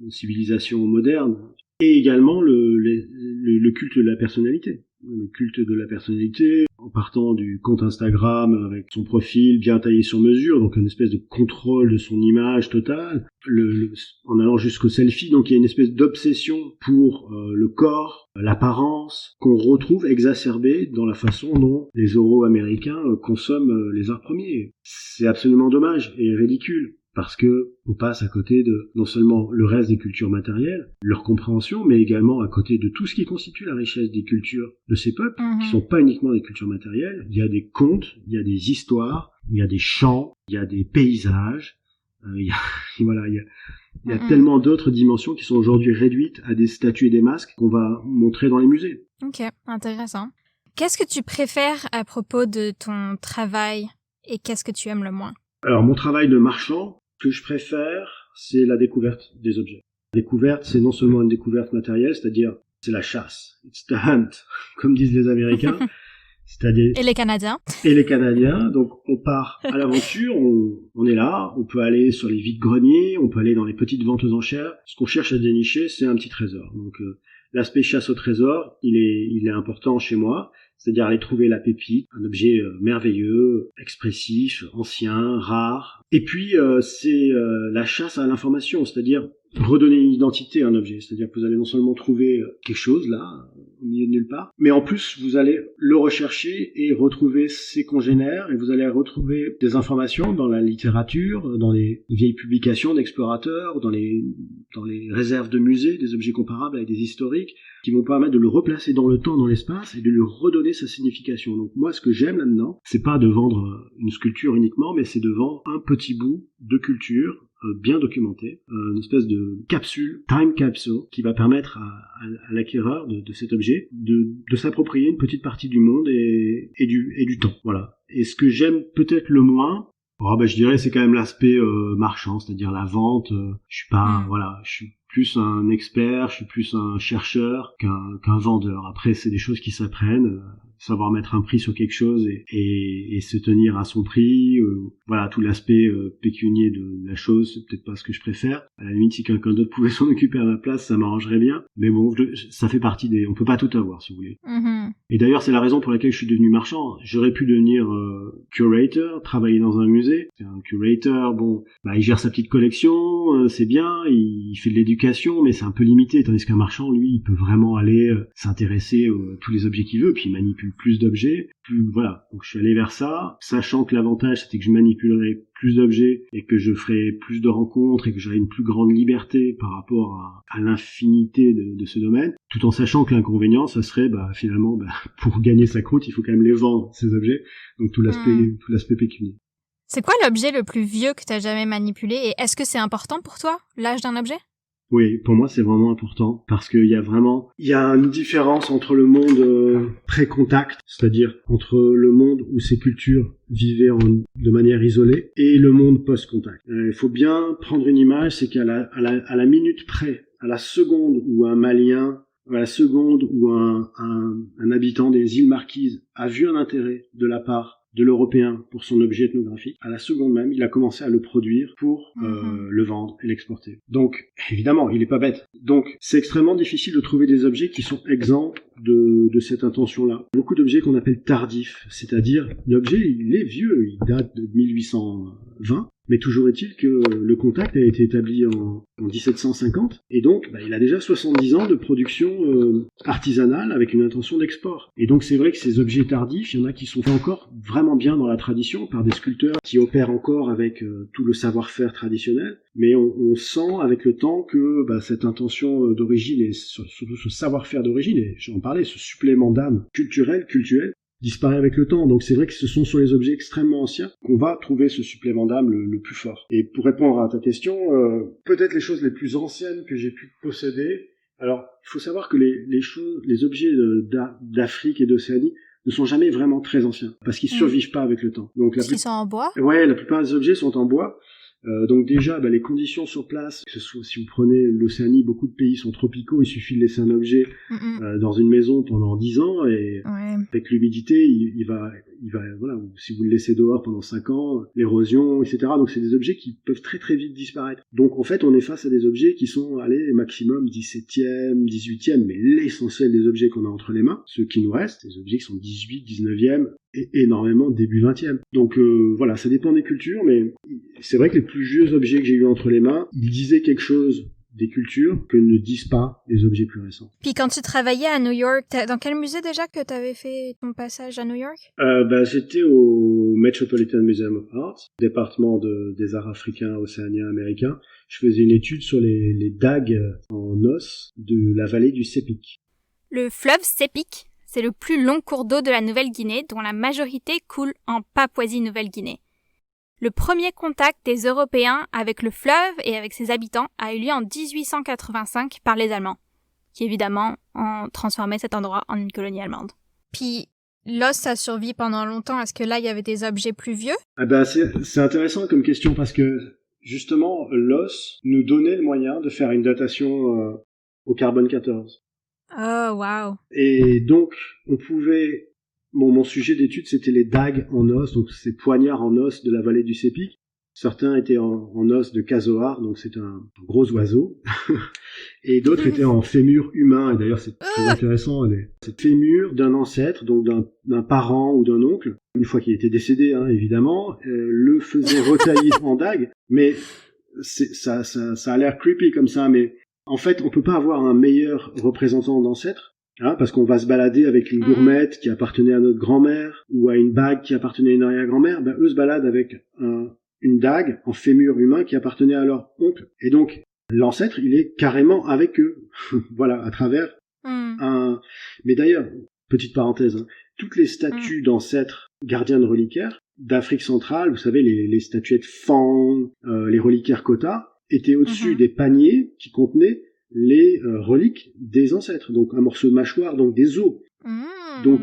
une civilisation moderne, et également le culte de la personnalité. Le culte de la personnalité, en partant du compte Instagram avec son profil bien taillé sur mesure, donc une espèce de contrôle de son image totale, en allant jusqu'au selfie, donc il y a une espèce d'obsession pour le corps, l'apparence, qu'on retrouve exacerbée dans la façon dont les Euro-Américains consomment les arts premiers. C'est absolument dommage et ridicule. Parce que on passe à côté de non seulement le reste des cultures matérielles, leur compréhension, mais également à côté de tout ce qui constitue la richesse des cultures de ces peuples, qui sont pas uniquement des cultures matérielles. Il y a des contes, il y a des histoires, il y a des chants, il y a des paysages, il y a tellement d'autres dimensions qui sont aujourd'hui réduites à des statues et des masques qu'on va montrer dans les musées. Ok, intéressant. Qu'est-ce que tu préfères à propos de ton travail et qu'est-ce que tu aimes le moins? Alors mon travail de marchand, ce que je préfère, c'est la découverte des objets. La découverte, c'est non seulement une découverte matérielle, c'est-à-dire c'est la chasse, it's the hunt, comme disent les Américains, c'est-à-dire et les Canadiens. Et les Canadiens, donc on part à l'aventure, on est là, on peut aller sur les vides-greniers, on peut aller dans les petites ventes aux enchères. Ce qu'on cherche à dénicher, c'est un petit trésor. Donc l'aspect chasse au trésor, il est important chez moi. C'est-à-dire aller trouver la pépite, un objet merveilleux, expressif, ancien, rare. Et puis c'est la chasse à l'information, c'est-à-dire redonner une identité à un objet. C'est-à-dire que vous allez non seulement trouver quelque chose là, au milieu de nulle part, mais en plus vous allez le rechercher et retrouver ses congénères, et vous allez retrouver des informations dans la littérature, dans les vieilles publications d'explorateurs, dans les réserves de musées, des objets comparables avec des historiques, qui vont permettre de le replacer dans le temps, dans l'espace, et de lui redonner sa signification. Donc moi, ce que j'aime là-dedans, c'est pas de vendre une sculpture uniquement, mais c'est de vendre un petit bout de culture bien documentée, une espèce de capsule, time capsule, qui va permettre à l'acquéreur de cet objet de s'approprier une petite partie du monde et du temps. Voilà. Et ce que j'aime peut-être le moins, je dirais c'est quand même l'aspect marchand, c'est-à-dire la vente. Je suis pas, je suis plus un expert, je suis plus un chercheur qu'un vendeur. Après, c'est des choses qui s'apprennent. Savoir mettre un prix sur quelque chose et se tenir à son prix, tout l'aspect pécunier de la chose, c'est peut-être pas ce que je préfère. À la limite, si quelqu'un d'autre pouvait s'en occuper à ma place, ça m'arrangerait bien. Mais bon, ça fait partie on peut pas tout avoir, si vous voulez. Et d'ailleurs, c'est la raison pour laquelle je suis devenu marchand. J'aurais pu devenir curator, travailler dans un musée. Un curator, il gère sa petite collection, c'est bien, il fait de l'éducation, mais c'est un peu limité, tandis qu'un marchand, lui, il peut vraiment aller s'intéresser à tous les objets qu'il veut, puis il manipule plus d'objets, donc je suis allé vers ça, sachant que l'avantage c'était que je manipulerais plus d'objets et que je ferais plus de rencontres et que j'aurais une plus grande liberté par rapport à l'infinité de ce domaine, tout en sachant que l'inconvénient ça serait finalement pour gagner sa croûte il faut quand même les vendre ces objets, donc tout l'aspect pécunier. C'est quoi l'objet le plus vieux que tu as jamais manipulé et est-ce que c'est important pour toi, l'âge d'un objet? Oui, pour moi c'est vraiment important parce qu'il y a une différence entre le monde pré-contact, c'est-à-dire entre le monde où ces cultures vivaient de manière isolée et le monde post-contact. Il faut bien prendre une image, c'est qu'à la minute près, à la seconde où un Malien, à la seconde où un habitant des îles Marquises a vu un intérêt de la part de l'Européen pour son objet ethnographique, à la seconde même, il a commencé à le produire pour le vendre et l'exporter. Donc, évidemment, il est pas bête. Donc, c'est extrêmement difficile de trouver des objets qui sont exempts de cette intention-là. Beaucoup d'objets qu'on appelle tardifs, c'est-à-dire l'objet, il est vieux, il date de 1820, mais toujours est-il que le contact a été établi en 1750, et donc il a déjà 70 ans de production artisanale avec une intention d'export. Et donc c'est vrai que ces objets tardifs, il y en a qui sont faits encore vraiment bien dans la tradition par des sculpteurs qui opèrent encore avec tout le savoir-faire traditionnel, mais on sent avec le temps que cette intention d'origine et surtout ce savoir-faire d'origine, et j'en parlais, ce supplément d'âme culturelle, disparaît avec le temps. Donc c'est vrai que ce sont sur les objets extrêmement anciens qu'on va trouver ce supplément d'âme le plus fort. Et pour répondre à ta question, peut-être les choses les plus anciennes que j'ai pu posséder, alors il faut savoir que les objets d'Afrique et d'Océanie ne sont jamais vraiment très anciens, parce qu'ils survivent pas avec le temps. Donc Ils sont en bois ? Ouais, la plupart des objets sont en bois. Donc déjà, les conditions sur place, que ce soit si vous prenez l'Océanie, beaucoup de pays sont tropicaux, il suffit de laisser un objet dans une maison pendant 10 ans et avec l'humidité, il va voilà, si vous le laissez dehors pendant 5 ans, l'érosion, etc. Donc c'est des objets qui peuvent très très vite disparaître. Donc en fait, on est face à des objets qui sont, maximum 17e, 18e, mais l'essentiel des objets qu'on a entre les mains, ceux qui nous restent, des objets qui sont 18, 19e, et énormément début 20e. Donc voilà, ça dépend des cultures, mais c'est vrai que les plus vieux objets que j'ai eu entre les mains, ils disaient quelque chose des cultures que ne disent pas les objets plus récents. Puis quand tu travaillais à New York, dans quel musée déjà que tu avais fait ton passage à New York? J'étais au Metropolitan Museum of Art, département des arts africains, océaniens, américains. Je faisais une étude sur les dagues en os de la vallée du Sepik. Le fleuve Sepik, c'est le plus long cours d'eau de la Nouvelle-Guinée, dont la majorité coule en Papouasie-Nouvelle-Guinée. Le premier contact des Européens avec le fleuve et avec ses habitants a eu lieu en 1885 par les Allemands, qui évidemment ont transformé cet endroit en une colonie allemande. Puis, l'os a survécu pendant longtemps. Est-ce que là, il y avait des objets plus vieux? C'est intéressant comme question parce que, justement, l'os nous donnait le moyen de faire une datation au carbone 14. Oh, wow. Et donc, on pouvait... mon sujet d'étude, c'était les dagues en os, donc ces poignards en os de la vallée du Sepik. Certains étaient en os de casoar, donc c'est un gros oiseau. Et d'autres étaient en fémur humain, et d'ailleurs c'est très intéressant. C'est fémur d'un ancêtre, donc d'un parent ou d'un oncle, une fois qu'il était décédé, évidemment, le faisait retaillir en dague. Mais ça a l'air creepy comme ça, mais en fait, on peut pas avoir un meilleur représentant d'ancêtre. Parce qu'on va se balader avec une gourmette qui appartenait à notre grand-mère ou à une bague qui appartenait à une arrière-grand-mère. Eux se baladent avec une dague en fémur humain qui appartenait à leur oncle. Et donc, l'ancêtre, il est carrément avec eux. Voilà, à travers un... Mais d'ailleurs, petite parenthèse, toutes les statues d'ancêtres gardiens de reliquaires d'Afrique centrale, vous savez, les statuettes Fang, les reliquaires Kota, étaient au-dessus des paniers qui contenaient les reliques des ancêtres, donc un morceau de mâchoire, donc des os. Donc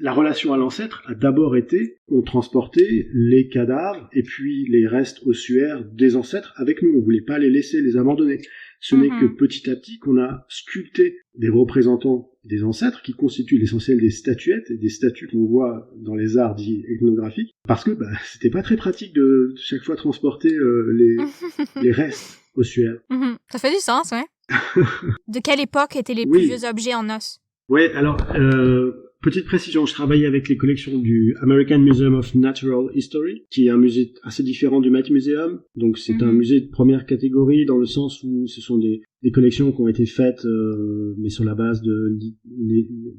la relation à l'ancêtre a d'abord été, on transportait les cadavres et puis les restes ossuaires des ancêtres avec nous, on voulait pas les laisser, les abandonner. Ce n'est que petit à petit qu'on a sculpté des représentants des ancêtres qui constituent l'essentiel des statuettes et des statues qu'on voit dans les arts dits ethnographiques, parce que c'était pas très pratique de chaque fois transporter les restes ossuaires. Ça fait du sens, ouais. De quelle époque étaient les plus vieux objets en os? Ouais, alors, petite précision, je travaillais avec les collections du American Museum of Natural History, qui est un musée assez différent du Met Museum. Donc c'est un musée de première catégorie dans le sens où ce sont des collections qui ont été faites, mais sur la base de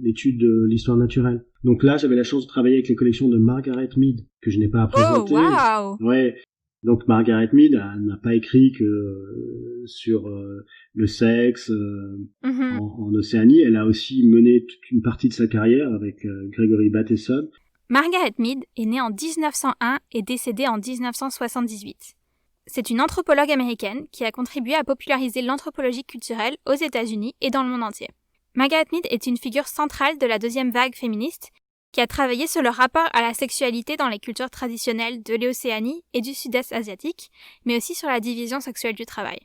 l'étude de l'histoire naturelle. Donc là, j'avais la chance de travailler avec les collections de Margaret Mead, que je n'ai pas à présenter. Oh, wow! Ouais. Donc Margaret Mead n'a pas écrit que sur le sexe en Océanie. Elle a aussi mené toute une partie de sa carrière avec Gregory Bateson. Margaret Mead est née en 1901 et décédée en 1978. C'est une anthropologue américaine qui a contribué à populariser l'anthropologie culturelle aux États-Unis et dans le monde entier. Margaret Mead est une figure centrale de la deuxième vague féministe qui a travaillé sur le rapport à la sexualité dans les cultures traditionnelles de l'Océanie et du Sud-Est asiatique, mais aussi sur la division sexuelle du travail.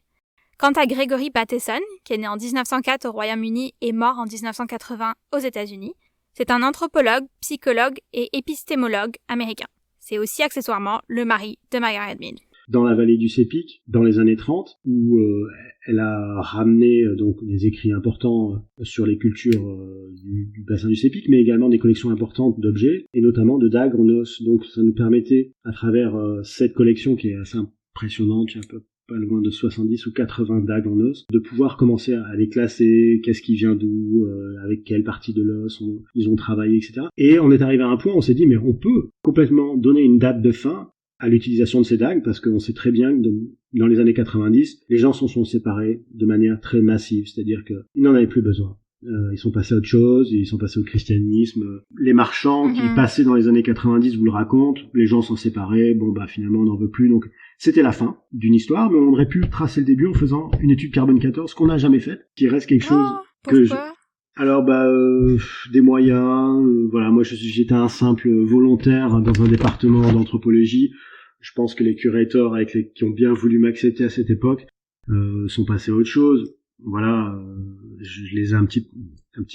Quant à Gregory Bateson, qui est né en 1904 au Royaume-Uni et mort en 1980 aux États-Unis, c'est un anthropologue, psychologue et épistémologue américain. C'est aussi accessoirement le mari de Margaret Mead. Dans la vallée du Sepik, dans les années 30, où elle a ramené donc des écrits importants sur les cultures du bassin du Sepik, mais également des collections importantes d'objets, et notamment de dagues en os. Donc ça nous permettait, à travers cette collection qui est assez impressionnante, j'ai un peu pas loin de 70 ou 80 dagues en os, de pouvoir commencer à les classer, qu'est-ce qui vient d'où, avec quelle partie de l'os ils ont travaillé, etc. Et on est arrivé à un point où on s'est dit, mais on peut complètement donner une date de fin à l'utilisation de ces dagues, parce qu'on sait très bien que dans les années 90, les gens s'en sont séparés de manière très massive, c'est-à-dire qu'ils n'en avaient plus besoin. Ils sont passés à autre chose, ils sont passés au christianisme. Les marchands qui passaient dans les années 90 vous le racontent, les gens s'en séparaient, finalement on n'en veut plus, donc c'était la fin d'une histoire, mais on aurait pu tracer le début en faisant une étude carbone 14 qu'on n'a jamais faite, qui reste quelque chose Alors des moyens, moi j'étais un simple volontaire dans un département d'anthropologie. Je pense que les curators qui ont bien voulu m'accepter à cette époque sont passés à autre chose. Voilà, je les ai un petit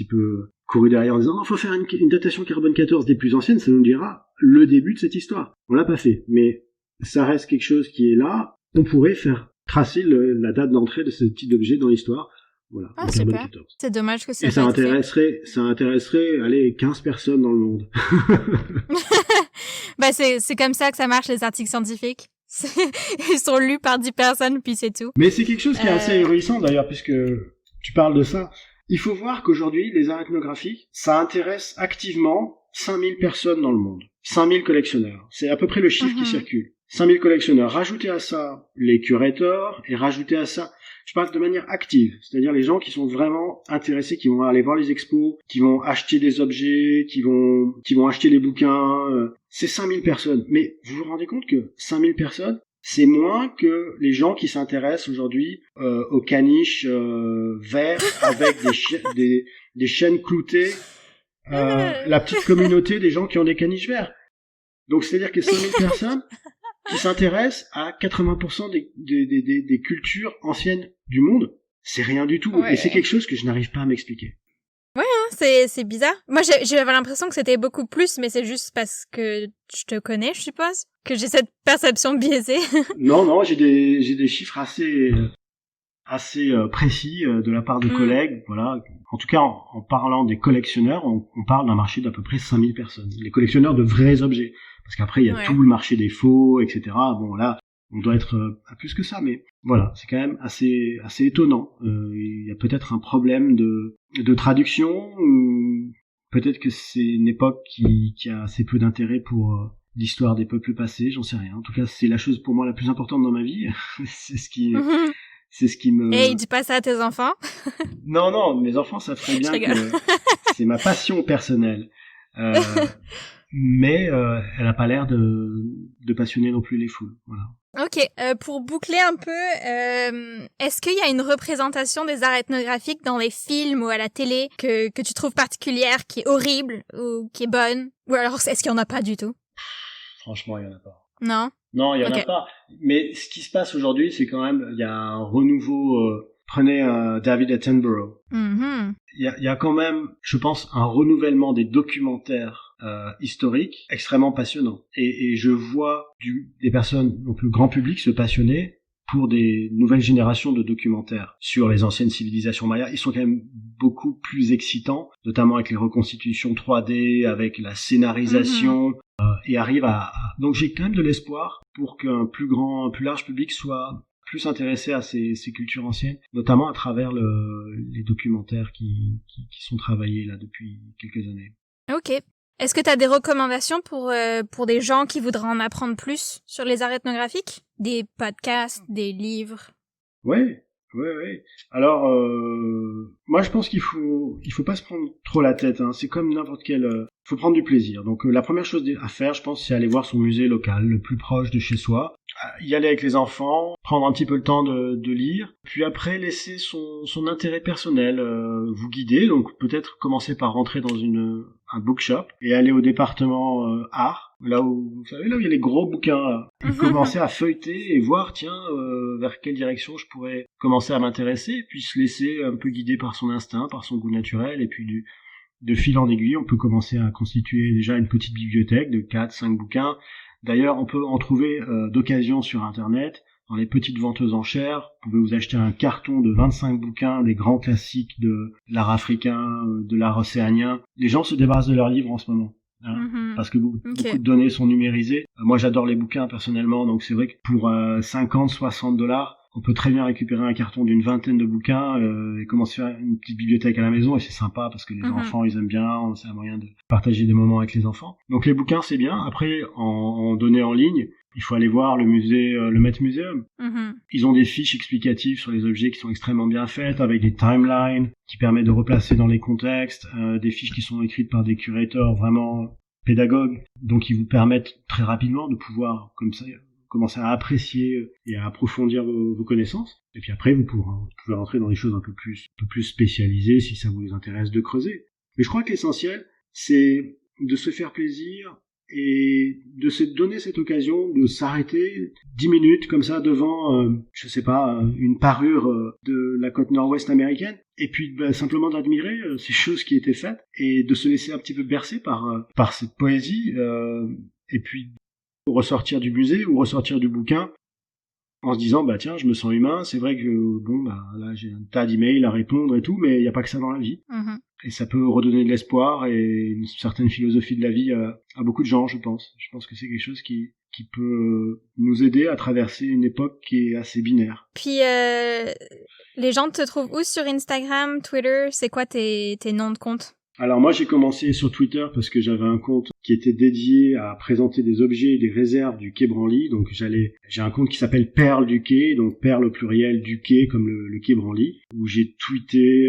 peu couru derrière en disant non, faut faire une datation carbone 14 des plus anciennes, ça nous dira le début de cette histoire. On l'a pas fait, mais ça reste quelque chose qui est là. On pourrait faire tracer la date d'entrée de ce type d'objet dans l'histoire. Voilà, Ah, carbone super. 14. C'est dommage que ça Et ça ait pas été fait. intéresserait, allez, 15 personnes dans le monde. Bah, c'est comme ça que ça marche, les articles scientifiques. Ils sont lus par 10 personnes, puis c'est tout. Mais c'est quelque chose qui est assez éblouissant d'ailleurs, puisque tu parles de ça. Il faut voir qu'aujourd'hui, les arts ethnographiques, ça intéresse activement 5000 personnes dans le monde. 5000 collectionneurs. C'est à peu près le chiffre qui circule. 5000 collectionneurs. Rajoutez à ça les curators et rajoutez à ça, je parle de manière active, c'est-à-dire les gens qui sont vraiment intéressés, qui vont aller voir les expos, qui vont acheter des objets, qui vont acheter les bouquins. C'est 5000 personnes. Mais vous vous rendez compte que 5000 personnes, c'est moins que les gens qui s'intéressent aujourd'hui aux caniches verts avec des chaînes cloutées. La petite communauté des gens qui ont des caniches verts. Donc c'est-à-dire que 5000 personnes qui s'intéressent à 80% des cultures anciennes du monde, c'est rien du tout. Ouais. Et c'est quelque chose que je n'arrive pas à m'expliquer. C'est bizarre. Moi, j'avais l'impression que c'était beaucoup plus, mais c'est juste parce que je te connais, je suppose, que j'ai cette perception biaisée. Non, j'ai des chiffres assez précis de la part de collègues. Voilà. En tout cas, en parlant des collectionneurs, on parle d'un marché d'à peu près 5000 personnes. Les collectionneurs de vrais objets. Parce qu'après, il y a tout le marché des faux, etc. Bon, là, on doit être à plus que ça, mais voilà, c'est quand même assez étonnant. Il y a peut-être un problème de traduction, ou peut-être que c'est une époque qui a assez peu d'intérêt pour l'histoire des peuples passés, j'en sais rien. En tout cas, c'est la chose pour moi la plus importante dans ma vie. c'est ce qui me... Et dis pas ça à tes enfants. Non, mes enfants savent très bien que c'est ma passion personnelle. Mais elle a pas l'air de passionner non plus les foules. Voilà. Ok, pour boucler un peu, est-ce qu'il y a une représentation des arts ethnographiques dans les films ou à la télé que tu trouves particulière, qui est horrible ou qui est bonne? Ou alors est-ce qu'il y en a pas du tout? Franchement, il y en a pas. Non, il y en a pas. Mais ce qui se passe aujourd'hui, c'est quand même, il y a un renouveau. Prenez David Attenborough. Mm-hmm. Il y a quand même, je pense, un renouvellement des documentaires historiques extrêmement passionnants. Et je vois des personnes, donc le grand public, se passionner pour des nouvelles générations de documentaires sur les anciennes civilisations mayas. Ils sont quand même beaucoup plus excitants, notamment avec les reconstitutions 3D, avec la scénarisation, et arrive à... Donc j'ai quand même de l'espoir pour qu'un plus large public soit plus intéressé à ces cultures anciennes, notamment à travers les documentaires qui sont travaillés là depuis quelques années. Ok. Est-ce que tu as des recommandations pour des gens qui voudraient en apprendre plus sur les arts ethnographiques? Des podcasts, des livres? Oui. Alors, moi je pense qu'il faut pas se prendre trop la tête. Hein. C'est comme n'importe quel... faut prendre du plaisir. Donc la première chose à faire, je pense, c'est aller voir son musée local, le plus proche de chez soi. Y aller avec les enfants, prendre un petit peu le temps de lire, puis après laisser son intérêt personnel vous guider. Donc peut-être commencer par rentrer dans un bookshop et aller au département art, là où vous savez, là où il y a les gros bouquins, et commencer à feuilleter et voir vers quelle direction je pourrais commencer à m'intéresser, puis se laisser un peu guider par son instinct, par son goût naturel, et puis de fil en aiguille, on peut commencer à constituer déjà une petite bibliothèque de 4-5 bouquins. D'ailleurs, on peut en trouver d'occasion sur Internet, dans les petites ventes aux enchères. Vous pouvez vous acheter un carton de 25 bouquins, des grands classiques de l'art africain, de l'art océanien. Les gens se débarrassent de leurs livres en ce moment, parce que beaucoup de données sont numérisées. Moi, j'adore les bouquins personnellement, donc c'est vrai que pour 50-60$, on peut très bien récupérer un carton d'une vingtaine de bouquins et commencer à faire une petite bibliothèque à la maison, et c'est sympa parce que les enfants, ils aiment bien, c'est un moyen de partager des moments avec les enfants. Donc les bouquins, c'est bien. Après, en données en ligne, il faut aller voir le musée, le Met Museum. Ils ont des fiches explicatives sur les objets qui sont extrêmement bien faites, avec des timelines qui permettent de replacer dans les contextes, des fiches qui sont écrites par des curateurs vraiment pédagogues, donc qui vous permettent très rapidement de pouvoir, comme ça, commencer à apprécier et à approfondir vos connaissances. Et puis après, vous pouvez rentrer dans des choses un peu plus spécialisées si ça vous intéresse de creuser. Mais je crois que l'essentiel, c'est de se faire plaisir et de se donner cette occasion de s'arrêter 10 minutes comme ça devant, une parure de la côte nord-ouest américaine, et puis simplement d'admirer ces choses qui étaient faites et de se laisser un petit peu bercer par cette poésie, et puis ressortir du musée ou ressortir du bouquin en se disant tiens, je me sens humain, c'est vrai que là j'ai un tas d'emails à répondre et tout, mais il n'y a pas que ça dans la vie. Mm-hmm. Et ça peut redonner de l'espoir et une certaine philosophie de la vie à beaucoup de gens, je pense. Je pense que c'est quelque chose qui peut nous aider à traverser une époque qui est assez binaire. Puis, les gens te trouvent où sur Instagram, Twitter? C'est quoi tes noms de compte? Alors moi, j'ai commencé sur Twitter parce que j'avais un compte qui était dédié à présenter des objets et des réserves du Quai Branly. Donc j'ai un compte qui s'appelle Perles du Quai, donc Perles au pluriel du Quai comme le Quai Branly, où j'ai tweeté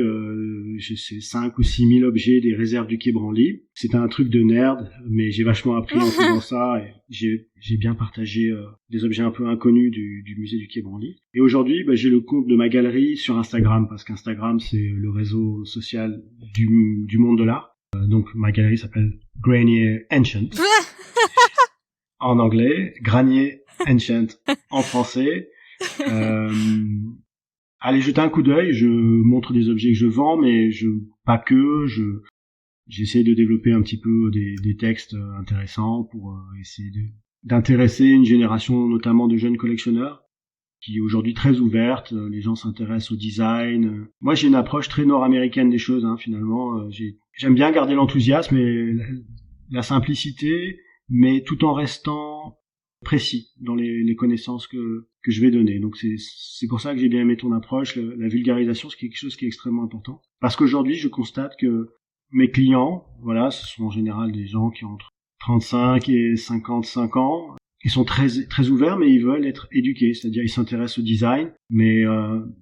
5 ou 6 000 objets des réserves du Quai Branly. C'était un truc de nerd, mais j'ai vachement appris en faisant ça et j'ai bien partagé des objets un peu inconnus du musée du Quai Branly. Et aujourd'hui, j'ai le compte de ma galerie sur Instagram, parce qu'Instagram, c'est le réseau social du monde de l'art. Donc ma galerie s'appelle Granier Ancient en anglais, Granier Ancient en français. Allez jeter un coup d'œil, je montre des objets que je vends, mais pas que, j'essaie de développer un petit peu des textes intéressants pour essayer d'intéresser une génération notamment de jeunes collectionneurs qui est aujourd'hui très ouverte. Les gens s'intéressent au design. Moi, j'ai une approche très nord-américaine des choses, finalement. J'aime bien garder l'enthousiasme et la simplicité, mais tout en restant précis dans les connaissances que je vais donner. Donc c'est pour ça que j'ai bien aimé ton approche. La vulgarisation, c'est quelque chose qui est extrêmement important. Parce qu'aujourd'hui, je constate que mes clients, ce sont en général des gens qui ont entre 35 et 55 ans. Ils sont très très ouverts, mais ils veulent être éduqués, c'est-à-dire ils s'intéressent au design, mais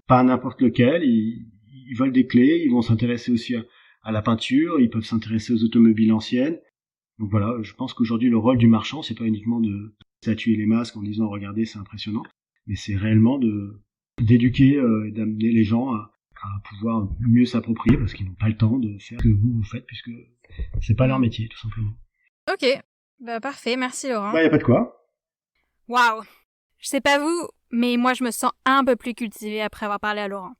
pas n'importe lequel. Ils veulent des clés, ils vont s'intéresser aussi à la peinture, ils peuvent s'intéresser aux automobiles anciennes. Donc voilà, je pense qu'aujourd'hui le rôle du marchand, c'est pas uniquement de statuer les masques en disant regardez c'est impressionnant, mais c'est réellement d'éduquer et d'amener les gens à pouvoir mieux s'approprier, parce qu'ils n'ont pas le temps de faire ce que vous faites, puisque c'est pas leur métier tout simplement. Ok, parfait, merci Laurent. Y a pas de quoi. Waouh! Je sais pas vous, mais moi je me sens un peu plus cultivée après avoir parlé à Laurent.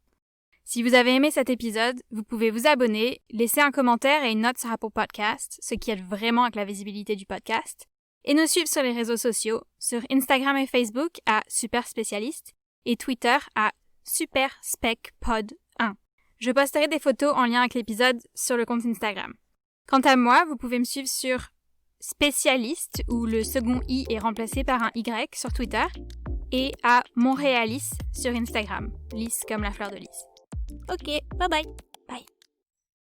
Si vous avez aimé cet épisode, vous pouvez vous abonner, laisser un commentaire et une note sur Apple Podcast, ce qui aide vraiment avec la visibilité du podcast, et nous suivre sur les réseaux sociaux, sur Instagram et Facebook à Super Spécialiste et Twitter à SuperSpecPod1. Je posterai des photos en lien avec l'épisode sur le compte Instagram. Quant à moi, vous pouvez me suivre sur Spécialiste, où le second I est remplacé par un Y sur Twitter, et à Montréalis sur Instagram. Lys comme la fleur de lys. Ok, bye bye!